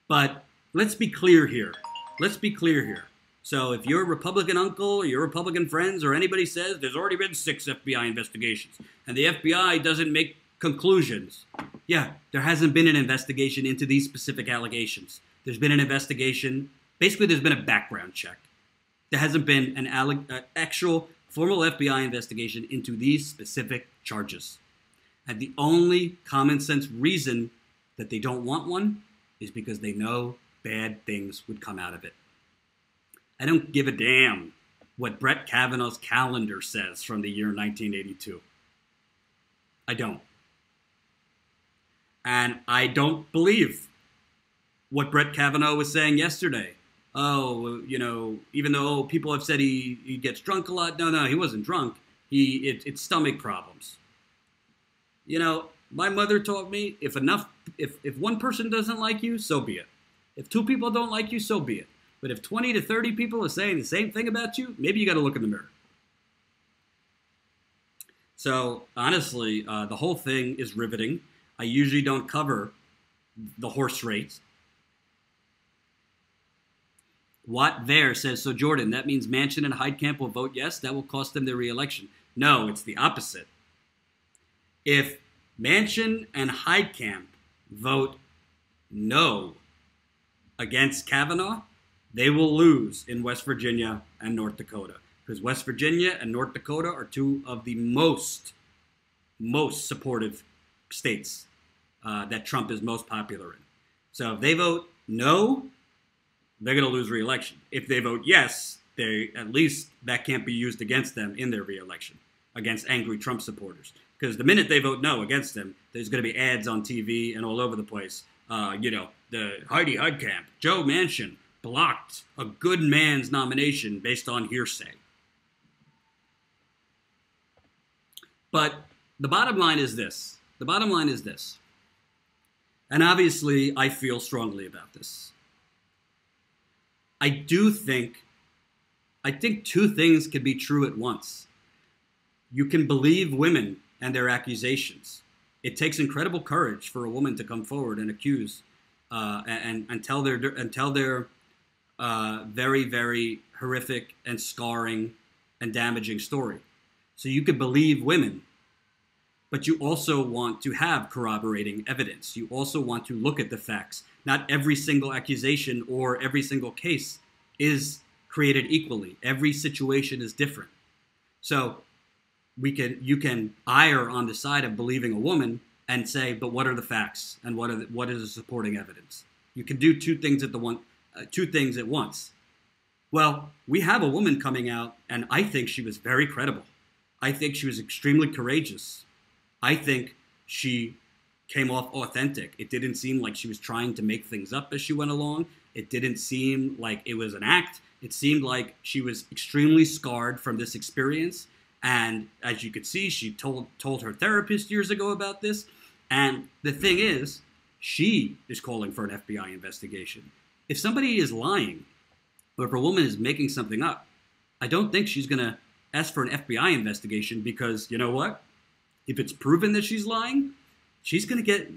But let's be clear here. Let's be clear here. So if your Republican uncle or your Republican friends or anybody says there's already been 6 FBI investigations and the FBI doesn't make conclusions, yeah, there hasn't been an investigation into these specific allegations. There's been an investigation. Basically, there's been a background check. There hasn't been an actual formal FBI investigation into these specific charges. And the only common sense reason that they don't want one is because they know bad things would come out of it. I don't give a damn what Brett Kavanaugh's calendar says from the year 1982. I don't. And I don't believe what Brett Kavanaugh was saying yesterday. Oh, you know, even though people have said he gets drunk a lot. No, he wasn't drunk. It's stomach problems. You know, my mother taught me if one person doesn't like you, so be it. If 2 people don't like you, so be it. But if 20 to 30 people are saying the same thing about you, maybe you got to look in the mirror. So honestly, the whole thing is riveting. I usually don't cover the horse race. Watt there says, so Jordan, that means Manchin and Heitkamp will vote yes? That will cost them their re-election. No, it's the opposite. If Manchin and Heitkamp vote no against Kavanaugh, they will lose in West Virginia and North Dakota. Because West Virginia and North Dakota are 2 of the most supportive states that Trump is most popular in. So if they vote no, they're going to lose re-election. If they vote yes, at least that can't be used against them in their re-election, against angry Trump supporters. Because the minute they vote no against them, there's going to be ads on TV and all over the place. The Heidi Heitkamp, Joe Manchin, blocked a good man's nomination based on hearsay. But the bottom line is this. The bottom line is this. And obviously, I feel strongly about this. I think 2 things can be true at once. You can believe women and their accusations. It takes incredible courage for a woman to come forward and accuse and tell their very, very horrific and scarring and damaging story. So you could believe women, but you also want to have corroborating evidence. You also want to look at the facts. Not every single accusation or every single case is created equally. Every situation is different. So you can err on the side of believing a woman and say, but what are the facts and what is the supporting evidence? You can do 2 things at once. Well, we have a woman coming out, and I think she was very credible. I think she was extremely courageous. I think she came off authentic. It didn't seem like she was trying to make things up as she went along. It didn't seem like it was an act. It seemed like she was extremely scarred from this experience. And as you could see, she told her therapist years ago about this. And the thing is, she is calling for an FBI investigation. If somebody is lying, or if a woman is making something up, I don't think she's going to ask for an FBI investigation because, you know what? If it's proven that she's lying, she's going to get,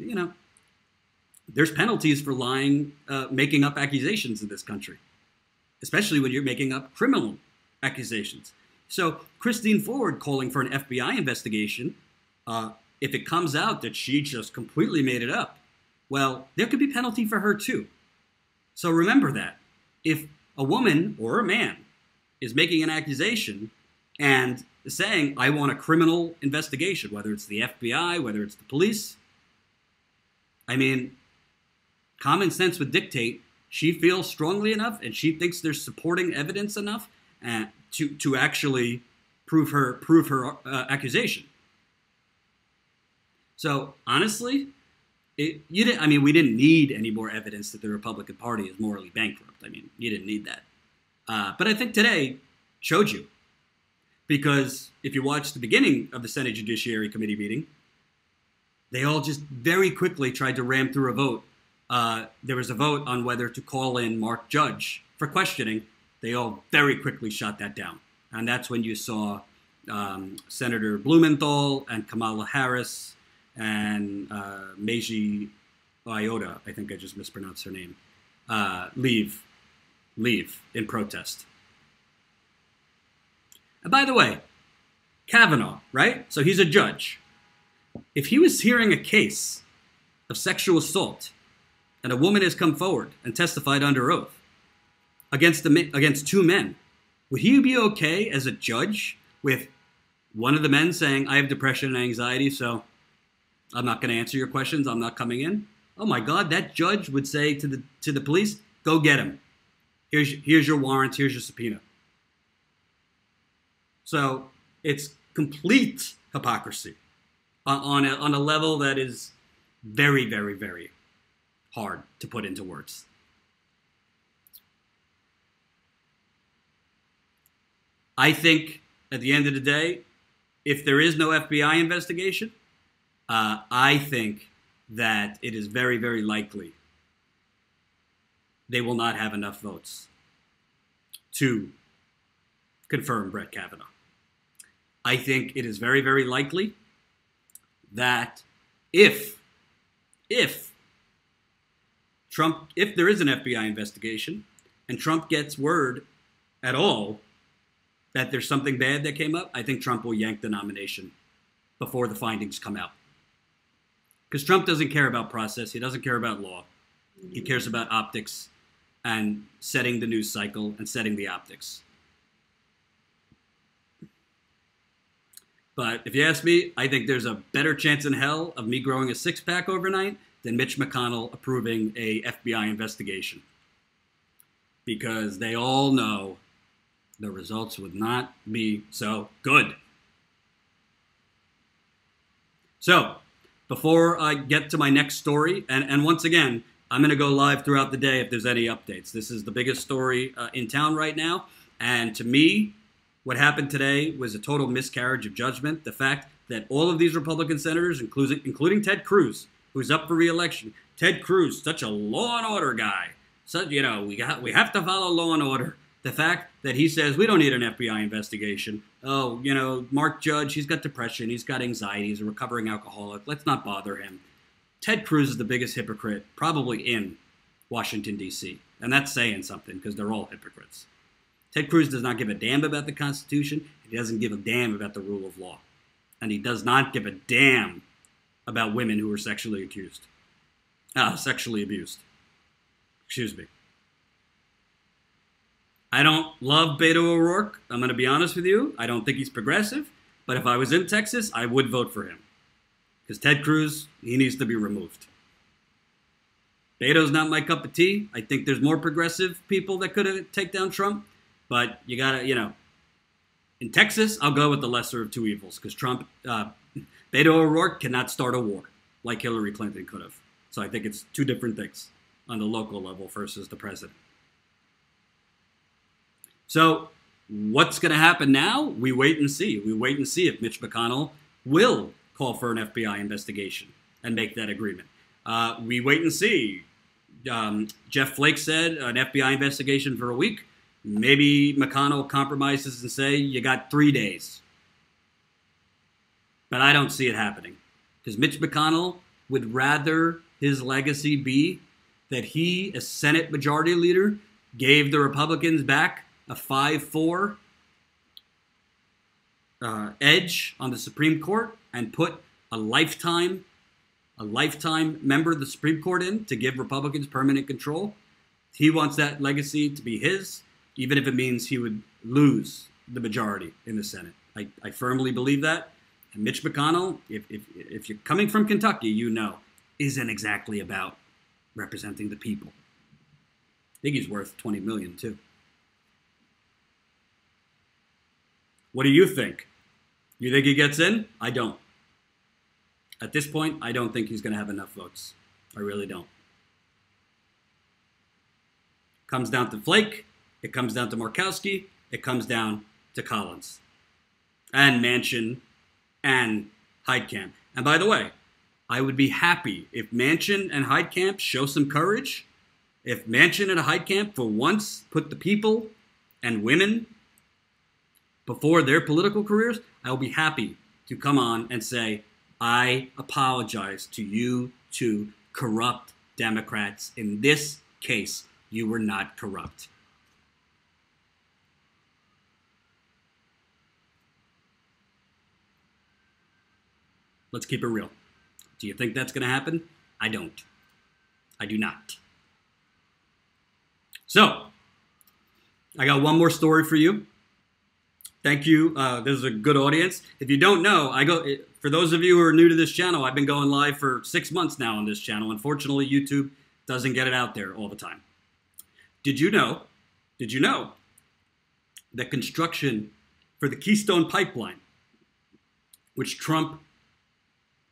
there's penalties for lying, making up accusations in this country, especially when you're making up criminal accusations. So Christine Ford calling for an FBI investigation, if it comes out that she just completely made it up, well, there could be penalty for her too. So remember that. If a woman or a man is making an accusation and saying, I want a criminal investigation, whether it's the FBI, whether it's the police, I mean, common sense would dictate she feels strongly enough and she thinks there's supporting evidence enough to actually prove her accusation. So honestly, we didn't need any more evidence that the Republican Party is morally bankrupt. I mean, you didn't need that. But I think today showed you. Because if you watch the beginning of the Senate Judiciary Committee meeting, they all just very quickly tried to ram through a vote. There was a vote on whether to call in Mark Judge for questioning. They all very quickly shot that down. And that's when you saw Senator Blumenthal and Kamala Harris and Meiji Iota, I think I just mispronounced her name, leave in protest. And by the way, Kavanaugh, right? So he's a judge. If he was hearing a case of sexual assault and a woman has come forward and testified under oath against two men, would he be okay as a judge with one of the men saying, I have depression and anxiety, so I'm not going to answer your questions, I'm not coming in? Oh my God, that judge would say to the police, go get him. Here's your warrant, here's your subpoena. So it's complete hypocrisy on a level that is very, very, very hard to put into words. I think at the end of the day, if there is no FBI investigation, I think that it is very, very likely they will not have enough votes to confirm Brett Kavanaugh. I think it is very, very likely that if there is an FBI investigation and Trump gets word at all that there's something bad that came up, I think Trump will yank the nomination before the findings come out. Because Trump doesn't care about process. He doesn't care about law. He cares about optics and setting the news cycle and setting the optics. But if you ask me, I think there's a better chance in hell of me growing a six-pack overnight than Mitch McConnell approving a FBI investigation. Because they all know the results would not be so good. So, before I get to my next story, and once again, I'm going to go live throughout the day if there's any updates. This is the biggest story in town right now. And to me, what happened today was a total miscarriage of judgment. The fact that all of these Republican senators, including Ted Cruz, who's up for re-election, Ted Cruz, such a law and order guy. So, we have to follow law and order. The fact that he says we don't need an FBI investigation. Oh, Mark Judge, he's got depression, he's got anxiety, he's a recovering alcoholic. Let's not bother him. Ted Cruz is the biggest hypocrite probably in Washington, D.C. And that's saying something because they're all hypocrites. Ted Cruz does not give a damn about the Constitution. He doesn't give a damn about the rule of law. And he does not give a damn about women who are sexually abused. Excuse me. I don't love Beto O'Rourke. I'm going to be honest with you. I don't think he's progressive. But if I was in Texas, I would vote for him. Because Ted Cruz, he needs to be removed. Beto's not my cup of tea. I think there's more progressive people that could take down Trump. But you got to, in Texas, I'll go with the lesser of two evils. Because Beto O'Rourke cannot start a war like Hillary Clinton could have. So I think it's two different things on the local level versus the president. So what's going to happen now? We wait and see. We wait and see if Mitch McConnell will call for an FBI investigation and make that agreement. We wait and see. Jeff Flake said an FBI investigation for a week. Maybe McConnell compromises and say, you got 3 days. But I don't see it happening. Because Mitch McConnell would rather his legacy be that he, as Senate Majority Leader, gave the Republicans back a 5-4 edge on the Supreme Court and put a lifetime member of the Supreme Court in to give Republicans permanent control. He wants that legacy to be his, even if it means he would lose the majority in the Senate. I firmly believe that. And Mitch McConnell, if you're coming from Kentucky, isn't exactly about representing the people. I think he's worth $20 million too. What do you think? You think he gets in? I don't. At this point, I don't think he's going to have enough votes. I really don't. Comes down to Flake. It comes down to Murkowski. It comes down to Collins. And Manchin and Heitkamp. And by the way, I would be happy if Manchin and Heitkamp show some courage. If Manchin and Heitkamp for once put the people and women before their political careers, I will be happy to come on and say, I apologize to you two corrupt Democrats. In this case, you were not corrupt. Let's keep it real. Do you think that's going to happen? I don't. I do not. So, I got one more story for you. Thank you. This is a good audience. If you don't know, for those of you who are new to this channel, I've been going live for 6 months now on this channel. Unfortunately, YouTube doesn't get it out there all the time. Did you know that construction for the Keystone Pipeline, which Trump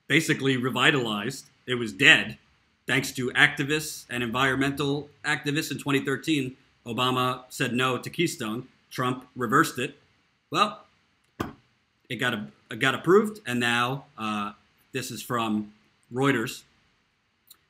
basically revitalized, it was dead, thanks to activists and environmental activists in 2013. Obama said no to Keystone. Trump reversed it. Well, it got approved, and now this is from Reuters.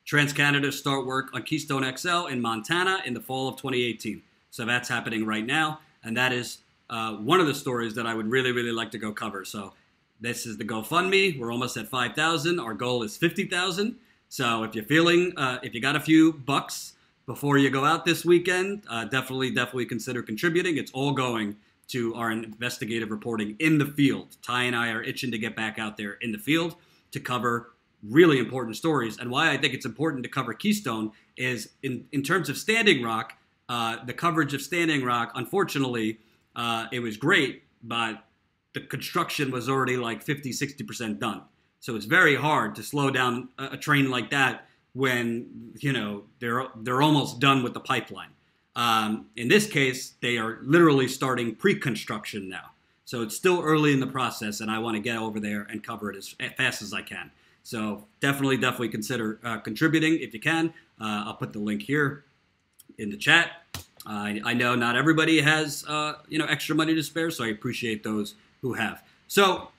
TransCanada start work on Keystone XL in Montana in the fall of 2018. So that's happening right now, and that is one of the stories that I would really, really like to go cover. So this is the GoFundMe. We're almost at 5,000. Our goal is 50,000. So if you're feeling, if you got a few bucks before you go out this weekend, definitely consider contributing. It's all going to our investigative reporting in the field. Ty and I are itching to get back out there in the field to cover really important stories. And why I think it's important to cover Keystone is in terms of Standing Rock, the coverage of Standing Rock, unfortunately, it was great, but the construction was already like 50-60% done. So it's very hard to slow down a train like that when, you know, they're almost done with the pipeline. In this case, they are literally starting pre-construction now. So it's still early in the process, and I want to get over there and cover it as fast as I can. So definitely consider contributing if you can. I'll put the link here in the chat. I know not everybody has extra money to spare, so I appreciate those who have. So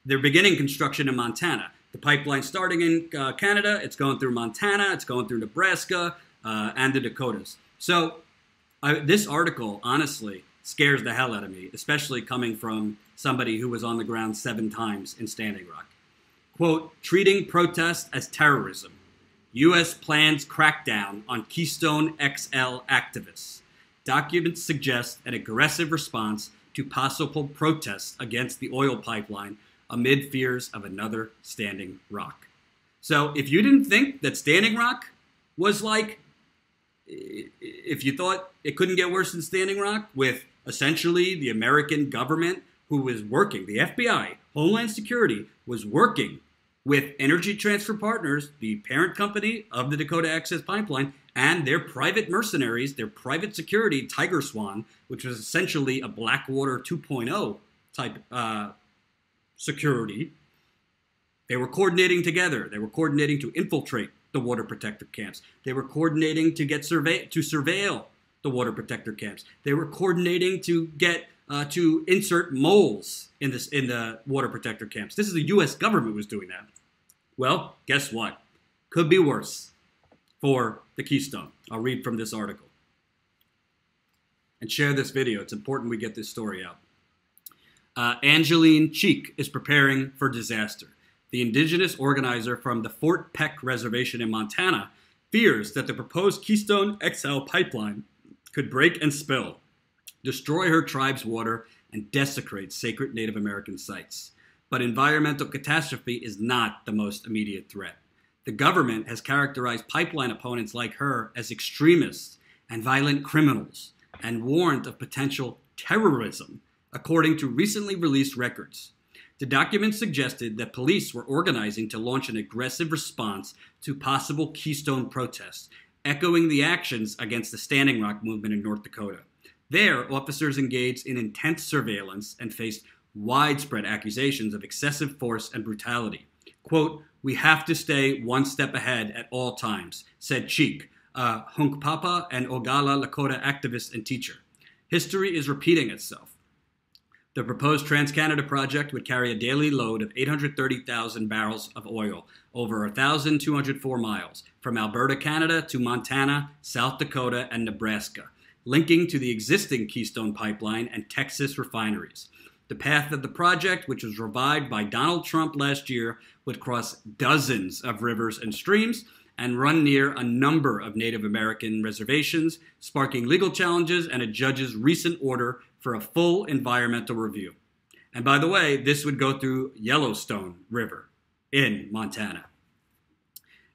they're beginning construction in Montana. The pipeline starting in Canada, it's going through Montana, it's going through Nebraska, and the Dakotas. So this article, honestly, scares the hell out of me, especially coming from somebody who was on the ground 7 times in Standing Rock. Quote, treating protest as terrorism. U.S. plans crackdown on Keystone XL activists. Documents suggest an aggressive response to possible protests against the oil pipeline amid fears of another Standing Rock. So if you didn't think that Standing Rock was like, if you thought it couldn't get worse than Standing Rock, with essentially the American government who was working, the FBI, Homeland Security, was working with Energy Transfer Partners, the parent company of the Dakota Access Pipeline, and their private mercenaries, their private security, Tiger Swan, which was essentially a Blackwater 2.0 type security. They were coordinating together. They were coordinating to infiltrate the water protector camps. They were coordinating to get surveil the water protector camps. They were coordinating to get to insert moles in the water protector camps. This is the U.S. government was doing that. Well, guess what? Could be worse for the Keystone. I'll read from this article. And share this video. It's important we get this story out. Angeline Cheek is preparing for disaster. The indigenous organizer from the Fort Peck Reservation in Montana fears that the proposed Keystone XL pipeline could break and spill, destroy her tribe's water, and desecrate sacred Native American sites. But environmental catastrophe is not the most immediate threat. The government has characterized pipeline opponents like her as extremists and violent criminals and warned of potential terrorism, according to recently released records. The documents suggested that police were organizing to launch an aggressive response to possible Keystone protests, echoing the actions against the Standing Rock movement in North Dakota. There, officers engaged in intense surveillance and faced widespread accusations of excessive force and brutality. Quote, we have to stay one step ahead at all times, said Cheek, a Hunkpapa and Oglala Lakota activist and teacher. History is repeating itself. The proposed TransCanada project would carry a daily load of 830,000 barrels of oil over 1,204 miles from Alberta, Canada to Montana, South Dakota, and Nebraska, linking to the existing Keystone pipeline and Texas refineries. The path of the project, which was revived by Donald Trump last year, would cross dozens of rivers and streams and run near a number of Native American reservations, sparking legal challenges and a judge's recent order for a full environmental review. And by the way, this would go through Yellowstone River in Montana.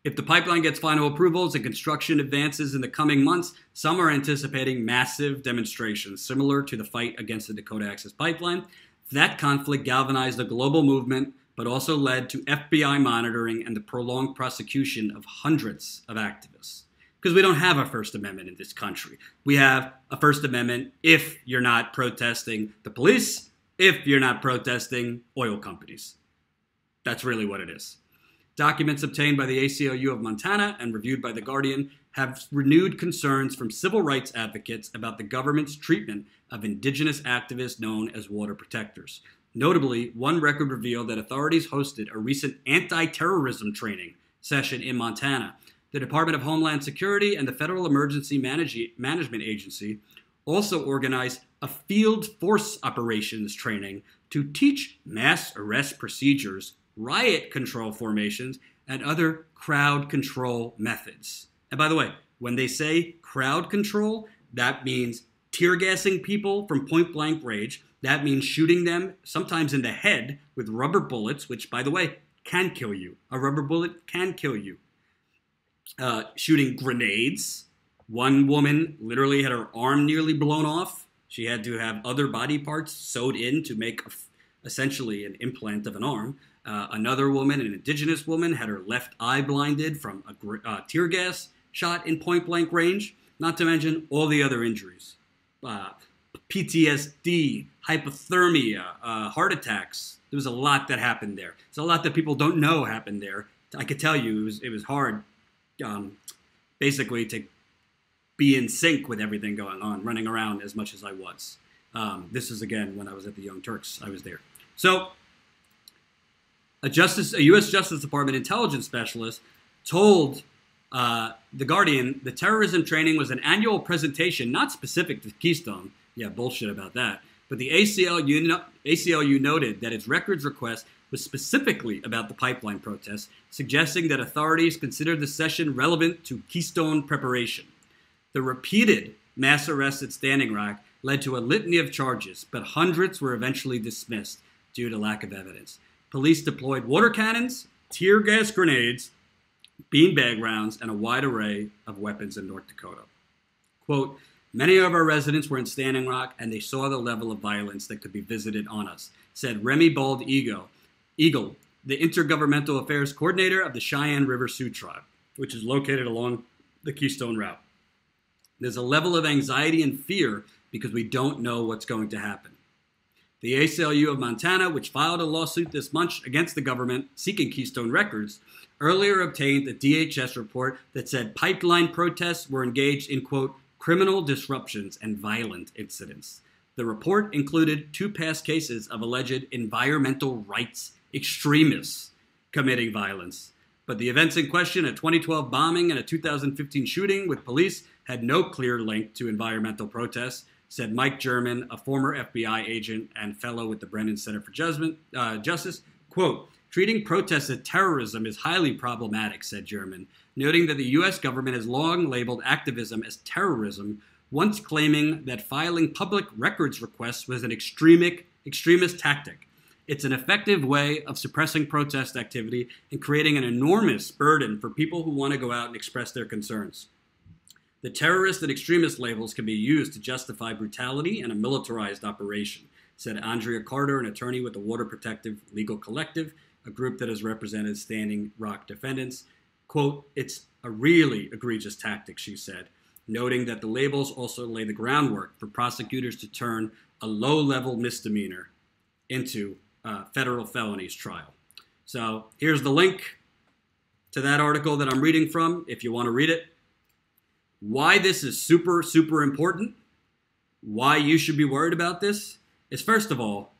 If the pipeline gets final approvals and construction advances in the coming months, some are anticipating massive demonstrations similar to the fight against the Dakota Access Pipeline. That conflict galvanized a global movement, but also led to FBI monitoring and the prolonged prosecution of hundreds of activists. Because we don't have a First Amendment in this country. We have a First Amendment if you're not protesting the police, if you're not protesting oil companies. That's really what it is. Documents obtained by the ACLU of Montana and reviewed by The Guardian have renewed concerns from civil rights advocates about the government's treatment of indigenous activists known as water protectors. Notably, one record revealed that authorities hosted a recent anti-terrorism training session in Montana. The Department of Homeland Security and the Federal Emergency Management Agency also organized a field force operations training to teach mass arrest procedures, riot control formations, and other crowd control methods. And by the way, when they say crowd control, that means tear gassing people from point blank range. That means shooting them sometimes in the head with rubber bullets, which, by the way, can kill you. A rubber bullet can kill you. Shooting grenades. One woman literally had her arm nearly blown off. She had to have other body parts sewed in to make essentially an implant of an arm. Another woman, an indigenous woman, had her left eye blinded from a tear gas shot in point-blank range, not to mention all the other injuries. PTSD, hypothermia, heart attacks. There was a lot that happened there. There's a lot that people don't know happened there. I could tell you it was hard basically to be in sync with everything going on, running around as much as I was. This is, again, when I was at the Young Turks. I was there. So a U.S. Justice Department intelligence specialist told The Guardian the terrorism training was an annual presentation not specific to Keystone. Yeah, bullshit about that. But the ACLU noted that its records request was specifically about the pipeline protests, suggesting that authorities considered the session relevant to Keystone preparation. The repeated mass arrests at Standing Rock led to a litany of charges, but hundreds were eventually dismissed due to lack of evidence. Police deployed water cannons, tear gas grenades, beanbag rounds, and a wide array of weapons in North Dakota. Quote, many of our residents were in Standing Rock, and they saw the level of violence that could be visited on us, said Remy Bald Eagle, the Intergovernmental Affairs Coordinator of the Cheyenne River Sioux Tribe, which is located along the Keystone Route. There's a level of anxiety and fear because we don't know what's going to happen. The ACLU of Montana, which filed a lawsuit this month against the government seeking Keystone records, earlier obtained a DHS report that said pipeline protests were engaged in, quote, criminal disruptions and violent incidents. The report included 2 past cases of alleged environmental rights extremists committing violence. But the events in question, a 2012 bombing and a 2015 shooting with police, had no clear link to environmental protests, said Mike German, a former FBI agent and fellow with the Brennan Center for Justice. Quote, treating protests as terrorism is highly problematic, said German, noting that the U.S. government has long labeled activism as terrorism, once claiming that filing public records requests was an extremist tactic. It's an effective way of suppressing protest activity and creating an enormous burden for people who want to go out and express their concerns. The terrorist and extremist labels can be used to justify brutality and a militarized operation, said Andrea Carter, an attorney with the Water Protective Legal Collective, a group that has represented Standing Rock defendants. Quote, it's a really egregious tactic, she said, noting that the labels also lay the groundwork for prosecutors to turn a low-level misdemeanor into federal felonies trial. So here's the link to that article that I'm reading from, if you want to read it. Why this is super, super important, why you should be worried about this, is first of all,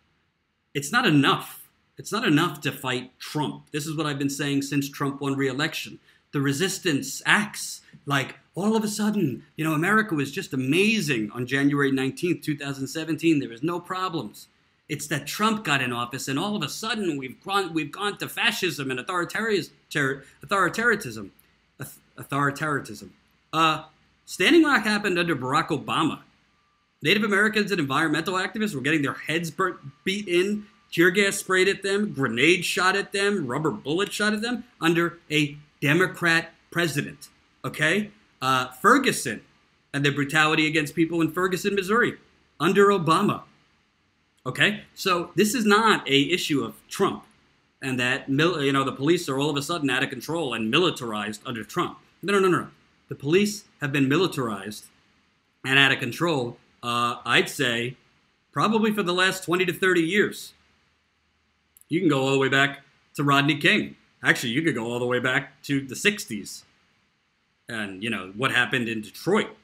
it's not enough. It's not enough to fight Trump. This is what I've been saying since Trump won re-election. The resistance acts like all of a sudden, America was just amazing on January 19th, 2017. There was no problems. It's that Trump got in office, and all of a sudden we've gone to fascism and authoritarianism. Standing Rock happened under Barack Obama. Native Americans and environmental activists were getting their heads beat in, tear gas sprayed at them, grenades shot at them, rubber bullets shot at them under a Democrat president. Okay? Ferguson and the brutality against people in Ferguson, Missouri, under Obama. Okay, so this is not a issue of Trump and that the police are all of a sudden out of control and militarized under Trump. No. The police have been militarized and out of control, I'd say, probably for the last 20 to 30 years. You can go all the way back to Rodney King. Actually, you could go all the way back to the 60s and, what happened in Detroit.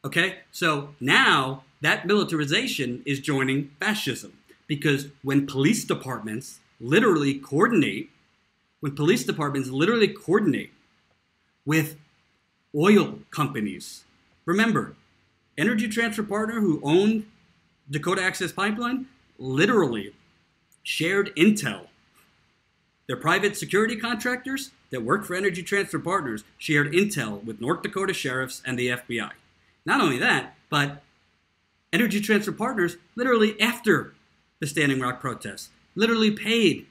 Okay, so now that militarization is joining fascism because when police departments literally coordinate with oil companies. Remember, Energy Transfer Partner, who owned Dakota Access Pipeline, literally shared intel. Their private security contractors that worked for Energy Transfer Partners shared intel with North Dakota sheriffs and the FBI. Not only that, but Energy Transfer Partners, literally after the Standing Rock protests, literally paid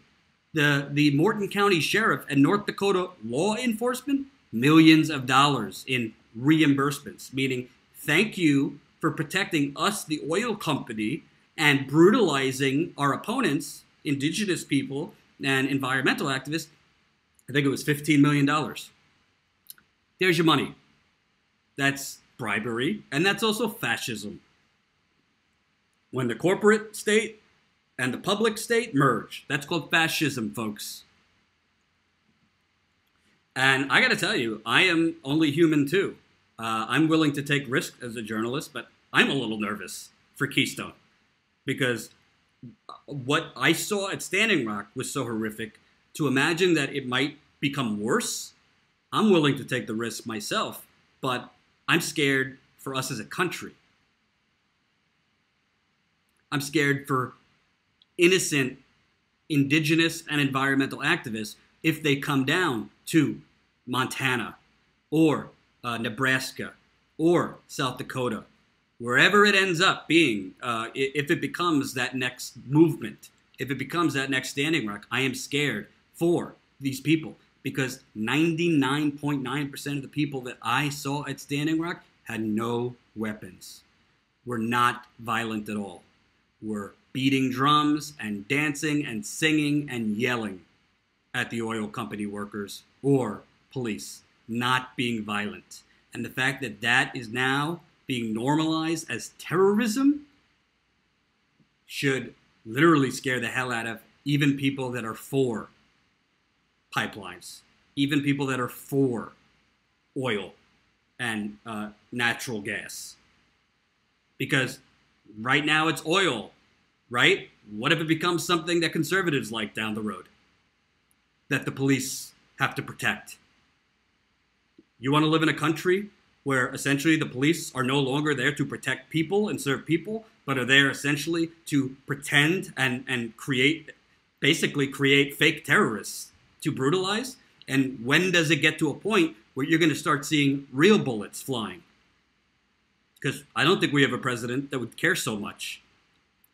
the Morton County Sheriff and North Dakota law enforcement millions of dollars in reimbursements, meaning thank you for protecting us, the oil company, and brutalizing our opponents, indigenous people and environmental activists. I think it was $15 million. There's your money. That's bribery, and that's also fascism. When the corporate state and the public state merge, that's called fascism, folks. And I got to tell you, I am only human too. I'm willing to take risks as a journalist, but I'm a little nervous for Keystone because what I saw at Standing Rock was so horrific. To imagine that it might become worse, I'm willing to take the risk myself, but I'm scared for us as a country. I'm scared for innocent indigenous and environmental activists if they come down to Montana or Nebraska or South Dakota, wherever it ends up being, if it becomes that next movement, if it becomes that next Standing Rock, I am scared for these people because 99.9% of the people that I saw at Standing Rock had no weapons, were not violent at all, were beating drums and dancing and singing and yelling at the oil company workers or police, not being violent. And the fact that that is now being normalized as terrorism should literally scare the hell out of even people that are for pipelines, even people that are for oil and natural gas. Because right now it's oil, right? What if it becomes something that conservatives like down the road, that the police have to protect? You want to live in a country where essentially the police are no longer there to protect people and serve people, but are there essentially to pretend and basically create fake terrorists to brutalize? And when does it get to a point where you're going to start seeing real bullets flying? Because I don't think we have a president that would care so much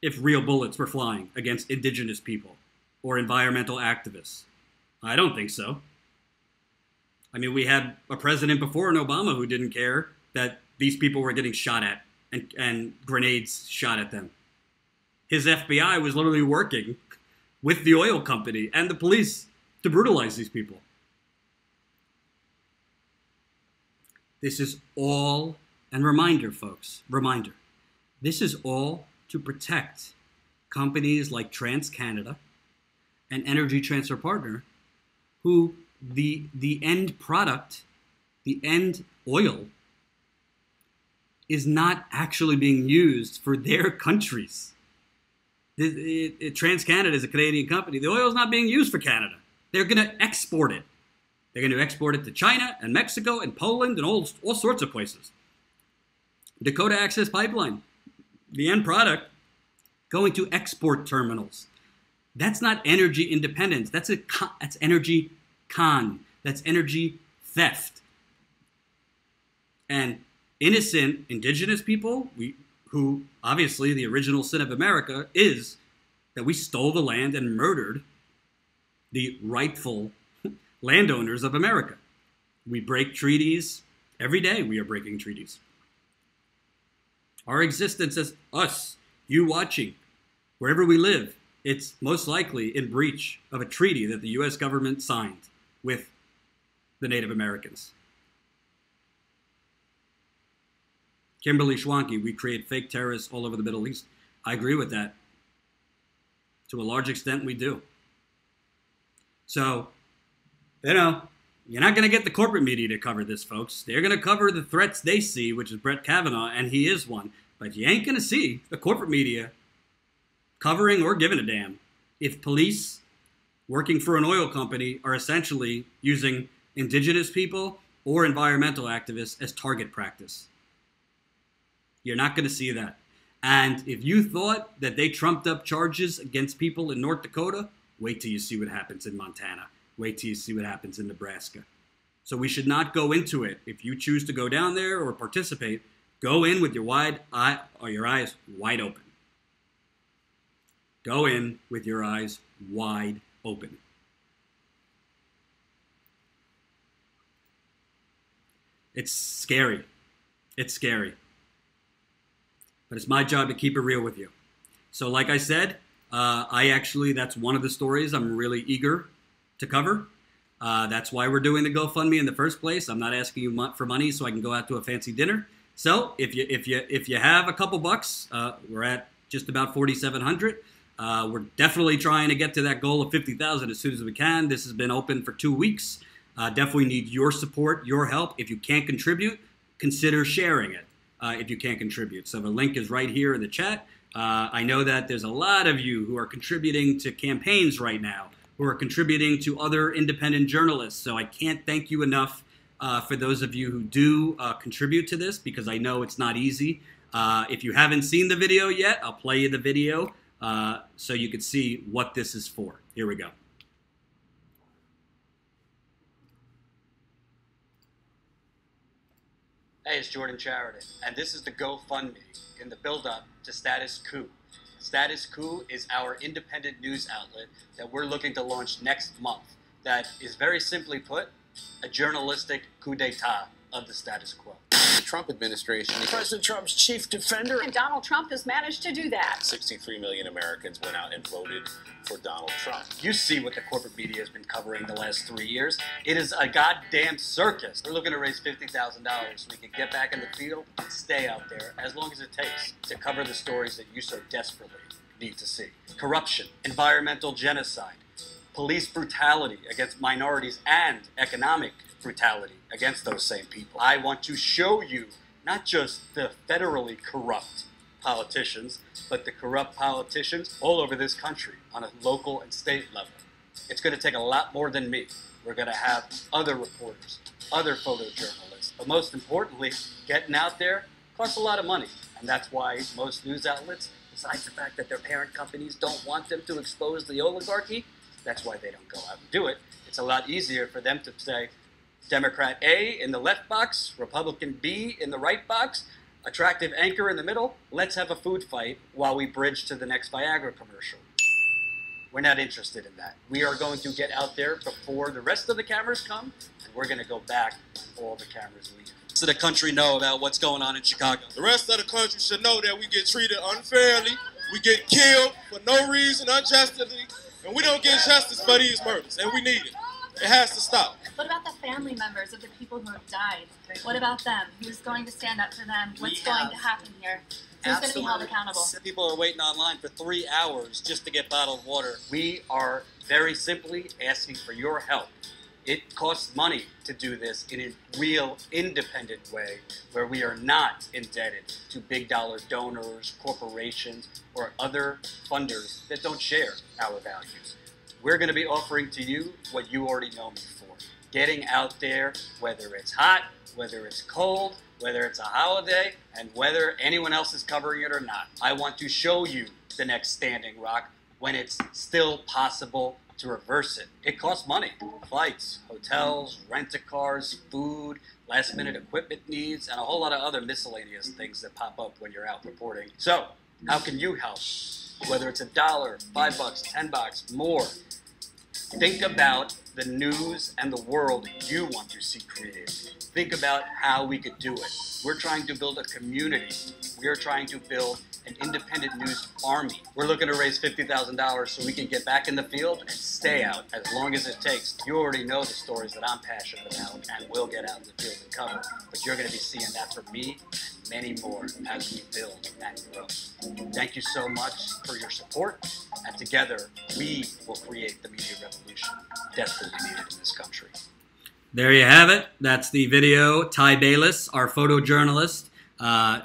if real bullets were flying against indigenous people or environmental activists. I don't think so. I mean, we had a president before in Obama who didn't care that these people were getting shot at and grenades shot at them. His FBI was literally working with the oil company and the police to brutalize these people. This is all, and reminder, folks, reminder, this is all to protect companies like TransCanada and Energy Transfer Partner, who the end product, the end oil, is not actually being used for their countries. TransCanada is a Canadian company. The oil is not being used for Canada. They're going to export it. They're going to export it to China and Mexico and Poland and all sorts of places. Dakota Access Pipeline, the end product going to export terminals. That's not energy independence. That's energy con. That's energy theft. And innocent indigenous people, who obviously the original sin of America is that we stole the land and murdered the rightful landowners of America. We break treaties. Every day we are breaking treaties. Our existence as us, you watching, wherever we live, it's most likely in breach of a treaty that the U.S. government signed with the Native Americans. Kimberly Schwanke, we create fake terrorists all over the Middle East. I agree with that. To a large extent, we do. So, you know, you're not going to get the corporate media to cover this, folks. They're going to cover the threats they see, which is Brett Kavanaugh, and he is one. But you ain't going to see the corporate media covering or giving a damn if police working for an oil company are essentially using indigenous people or environmental activists as target practice. You're not going to see that. And if you thought that they trumped up charges against people in North Dakota, wait till you see what happens in Montana. Wait till you see what happens in Nebraska. So we should not go into it. If you choose to go down there or participate, go in with your eyes wide open. Go in with your eyes wide open. It's scary. It's scary. But it's my job to keep it real with you. So like I said, that's one of the stories I'm really eager to cover. That's why we're doing the GoFundMe in the first place. I'm not asking you for money so I can go out to a fancy dinner. So if you have a couple bucks, we're at just about 4,700. We're definitely trying to get to that goal of 50,000 as soon as we can. This has been open for 2 weeks. Definitely need your support, your help. If you can't contribute, consider sharing it. If you can't contribute. So the link is right here in the chat. I know that there's a lot of you who are contributing to campaigns right now, who are contributing to other independent journalists. So I can't thank you enough for those of you who do contribute to this, because I know it's not easy. If you haven't seen the video yet, I'll play you the video so you can see what this is for. Here we go. Hey, it's Jordan Sheridan, and this is the GoFundMe in the build-up to Status Coup. Status Coup is our independent news outlet that we're looking to launch next month that is, very simply put, a journalistic coup d'etat of the status quo. The Trump administration, President Trump's chief defender, and Donald Trump has managed to do that. 63 million Americans went out and voted for Donald Trump. You see what the corporate media has been covering the last 3 years. It is a goddamn circus. We're looking to raise $50,000 so we can get back in the field and stay out there as long as it takes to cover the stories that you so desperately need to see. Corruption, environmental genocide, police brutality against minorities, and economic brutality against those same people. I want to show you not just the federally corrupt politicians, but the corrupt politicians all over this country on a local and state level. It's going to take a lot more than me. We're going to have other reporters, other photojournalists, but most importantly, getting out there costs a lot of money. And that's why most news outlets, besides the fact that their parent companies don't want them to expose the oligarchy, that's why they don't go out and do it. It's a lot easier for them to say, Democrat A in the left box, Republican B in the right box, attractive anchor in the middle, let's have a food fight while we bridge to the next Viagra commercial. We're not interested in that. We are going to get out there before the rest of the cameras come, and we're going to go back when all the cameras leave. So the country know about what's going on in Chicago. The rest of the country should know that we get treated unfairly, we get killed for no reason, unjustly, and we don't get justice for these murders, and we need it. It has to stop. What about the family members of the people who have died? What about them? Who's going to stand up for them? What's going to happen here? Who's going to be held accountable? People are waiting online for 3 hours just to get bottled water. We are very simply asking for your help. It costs money to do this in a real independent way where we are not indebted to big dollar donors, corporations, or other funders that don't share our values. We're going to be offering to you what you already know me for. Getting out there, whether it's hot, whether it's cold, whether it's a holiday, and whether anyone else is covering it or not. I want to show you the next standing rock when it's still possible to reverse it. It costs money. Flights, hotels, rent-a-cars, food, last-minute equipment needs, and a whole lot of other miscellaneous things that pop up when you're out reporting. So, how can you help? Whether it's $1, $5, $10, more. Think about the news and the world you want to see created. Think about how we could do it. We're trying to build a community. We are trying to build an independent news army. We're looking to raise $50,000 so we can get back in the field and stay out as long as it takes. You already know the stories that I'm passionate about and will get out in the field and cover, but you're going to be seeing that from me and many more as we build and grow. Thank you so much for your support, and together we will create the media revolution desperately needed in this country. There you have it. That's the video. Ty Bayless, our photojournalist,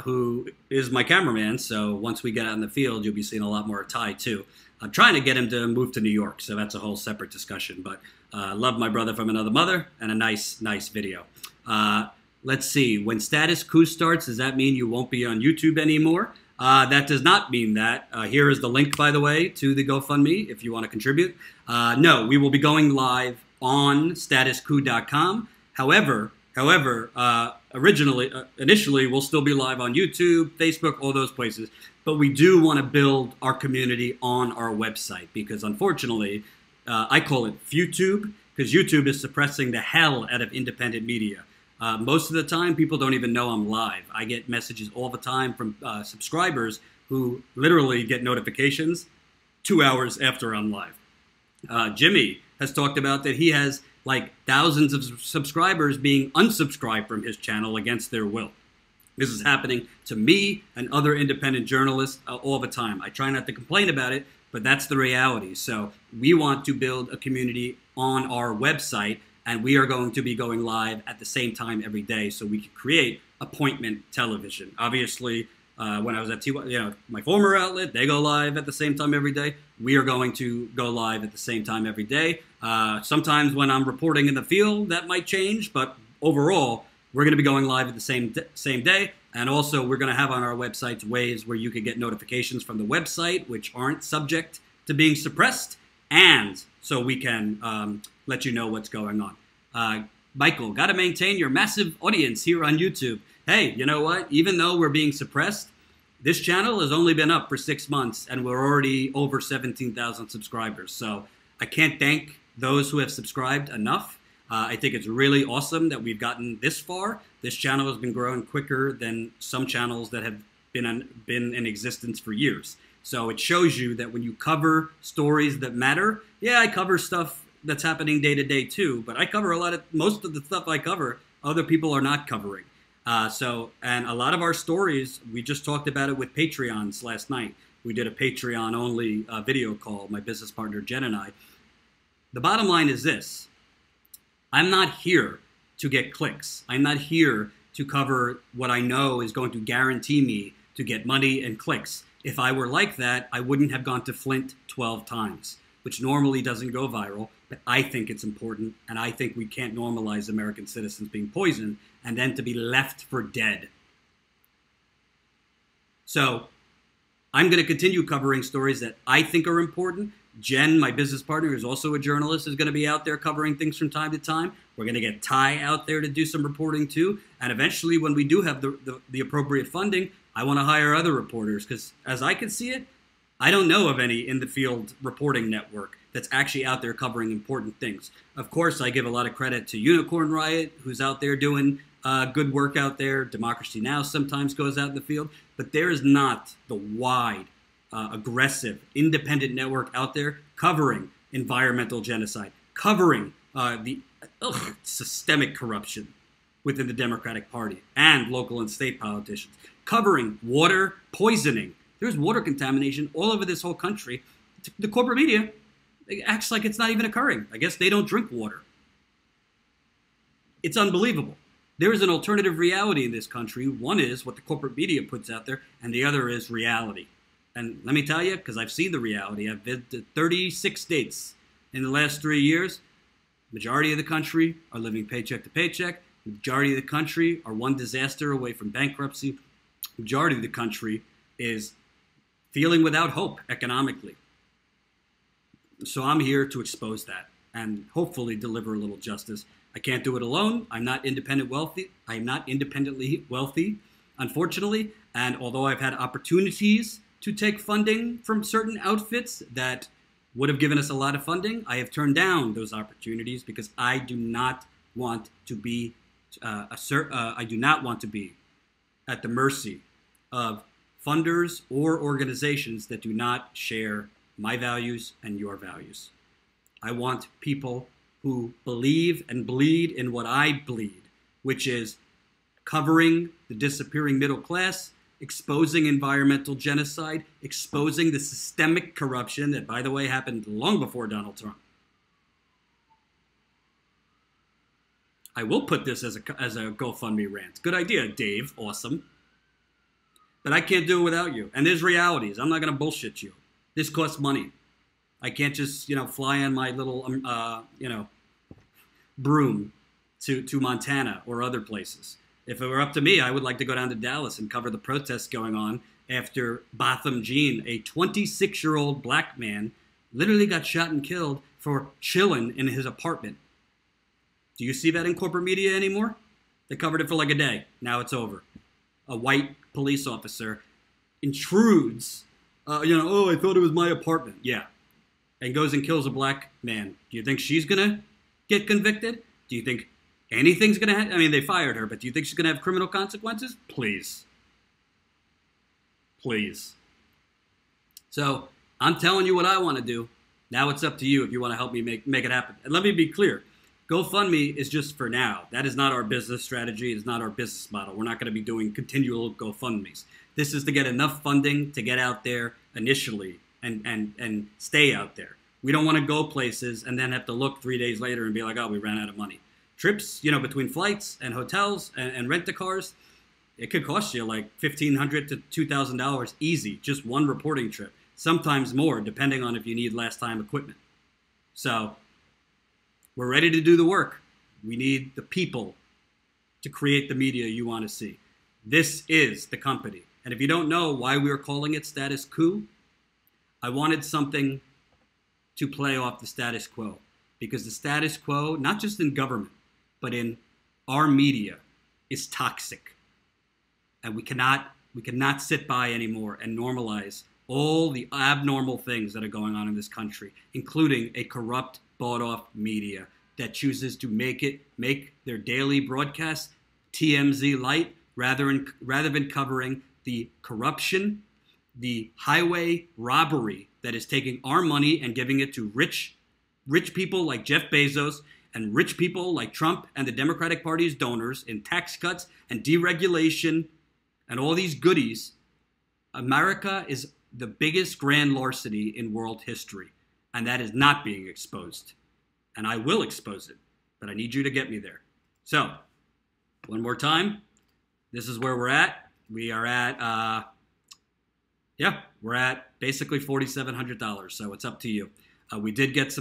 who is my cameraman, so once we get out in the field, you'll be seeing a lot more of Ty, too. I'm trying to get him to move to New York, so that's a whole separate discussion, but love my brother from another mother, and a nice video. Let's see. When status coup starts, does that mean you won't be on YouTube anymore? That does not mean that. Here is the link, by the way, to the GoFundMe if you want to contribute. No, we will be going live on statuscoup.com. However, initially, we'll still be live on YouTube, Facebook, all those places. But we do want to build our community on our website because, unfortunately, I call it FuTube because YouTube is suppressing the hell out of independent media. Most of the time, people don't even know I'm live. I get messages all the time from subscribers who literally get notifications 2 hours after I'm live. Jimmy has talked about that he has like thousands of subscribers being unsubscribed from his channel against their will. This is happening to me and other independent journalists all the time. I try not to complain about it, but that's the reality. So we want to build a community on our website, and we are going to be going live at the same time every day so we can create appointment television. Obviously, when I was at my former outlet, they go live at the same time every day. We are going to go live at the same time every day. Sometimes when I'm reporting in the field, that might change, but overall, we're going to be going live at the same day. And also, we're going to have on our websites ways where you can get notifications from the website, which aren't subject to being suppressed, and so we can let you know what's going on. Michael, got to maintain your massive audience here on YouTube. Hey, you know what? Even though we're being suppressed, this channel has only been up for 6 months, and we're already over 17,000 subscribers. So I can't thank those who have subscribed enough. I think it's really awesome that we've gotten this far. This channel has been growing quicker than some channels that have been in existence for years. So it shows you that when you cover stories that matter, yeah, I cover stuff that's happening day to day too, but I cover most of the stuff I cover, other people are not covering. And a lot of our stories, we just talked about it with Patreons last night. We did a Patreon only video call, my business partner Jen and I. The bottom line is this. I'm not here to get clicks. I'm not here to cover what I know is going to guarantee me to get money and clicks. If I were like that, I wouldn't have gone to Flint 12 times, which normally doesn't go viral, but I think it's important, and I think we can't normalize American citizens being poisoned and then to be left for dead. So I'm going to continue covering stories that I think are important. Jen, my business partner, who's also a journalist, is going to be out there covering things from time to time. We're going to get Ty out there to do some reporting too. And eventually, when we do have the appropriate funding, I want to hire other reporters because as I can see it, I don't know of any in-the-field reporting network that's actually out there covering important things. Of course, I give a lot of credit to Unicorn Riot, who's out there doing good work out there. Democracy Now! Sometimes goes out in the field. But there is not the wide, aggressive, independent network out there covering environmental genocide, covering the systemic corruption within the Democratic Party and local and state politicians, covering water poisoning. There's water contamination all over this whole country. The corporate media acts like it's not even occurring. I guess they don't drink water. It's unbelievable. There is an alternative reality in this country. One is what the corporate media puts out there, and the other is reality. And let me tell you, because I've seen the reality, I've been to 36 states in the last 3 years. Majority of the country are living paycheck to paycheck. Majority of the country are one disaster away from bankruptcy. Majority of the country is feeling without hope economically. So I'm here to expose that and hopefully deliver a little justice. I can't do it alone. I'm not independently wealthy, unfortunately. And although I've had opportunities to take funding from certain outfits that would have given us a lot of funding, I have turned down those opportunities because I do not want to be at the mercy of funders or organizations that do not share my values and your values. I want people who believe and bleed in what I bleed, which is covering the disappearing middle class, exposing environmental genocide, exposing the systemic corruption that, by the way, happened long before Donald Trump. I will put this as a GoFundMe rant. Good idea, Dave. Awesome. But I can't do it without you. And there's realities. I'm not going to bullshit you. This costs money. I can't just, fly on my little, broom to Montana or other places. If it were up to me, I would like to go down to Dallas and cover the protests going on after Botham Jean, a 26-year-old black man, literally got shot and killed for chilling in his apartment. Do you see that in corporate media anymore? They covered it for like a day. Now it's over. A white police officer intrudes, oh, I thought it was my apartment. Yeah. And goes and kills a black man. Do you think she's going to get convicted? Do you think anything's going to happen? I mean, they fired her, but do you think she's going to have criminal consequences? Please. Please. So I'm telling you what I want to do. Now it's up to you if you want to help me make it happen. And let me be clear. GoFundMe is just for now. That is not our business strategy. It's not our business model. We're not going to be doing continual GoFundMes. This is to get enough funding to get out there initially and stay out there. We don't want to go places and then have to look 3 days later and be like, oh, we ran out of money. Trips, between flights and hotels and rent-a-cars, it could cost you like $1,500 to $2,000 easy, just one reporting trip. Sometimes more, depending on if you need last-time equipment. So we're ready to do the work. We need the people to create the media you want to see. This is the company. And if you don't know why we're calling it status quo, I wanted something to play off the status quo. Because the status quo, not just in government, but in our media, is toxic. And we cannot sit by anymore and normalize all the abnormal things that are going on in this country, including a corrupt, bought-off media that chooses to make their daily broadcast TMZ light rather than covering the corruption, the highway robbery that is taking our money and giving it to rich people like Jeff Bezos and rich people like Trump and the Democratic Party's donors in tax cuts and deregulation and all these goodies. America is the biggest grand larceny in world history, and that is not being exposed. And I will expose it, but I need you to get me there. So, one more time, this is where we're at. We are at, we're at basically $4,700. So it's up to you. We did get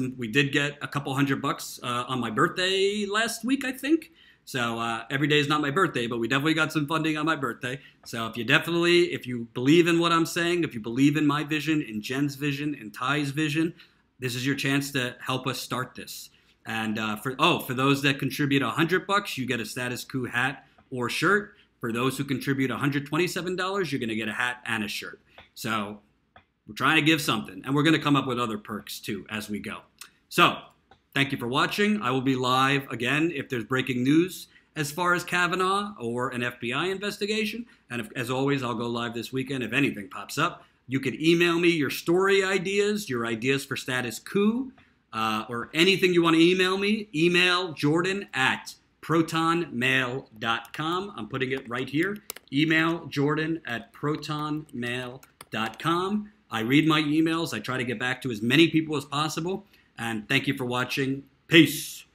a couple $100 on my birthday last week, I think. So every day is not my birthday, but we definitely got some funding on my birthday. So if you believe in what I'm saying, if you believe in my vision, in Jen's vision, in Ty's vision, this is your chance to help us start this. And for those that contribute $100, you get a Status Quo hat or shirt. For those who contribute $127, you're going to get a hat and a shirt. So we're trying to give something, and we're going to come up with other perks too as we go. So thank you for watching. I will be live again if there's breaking news as far as Kavanaugh or an FBI investigation. And as always, I'll go live this weekend if anything pops up. You could email me your story ideas, your ideas for Status Quo, or anything you want to email me. Email Jordan at protonmail.com. I'm putting it right here. Email Jordan at protonmail.com. I read my emails. I try to get back to as many people as possible. And thank you for watching. Peace.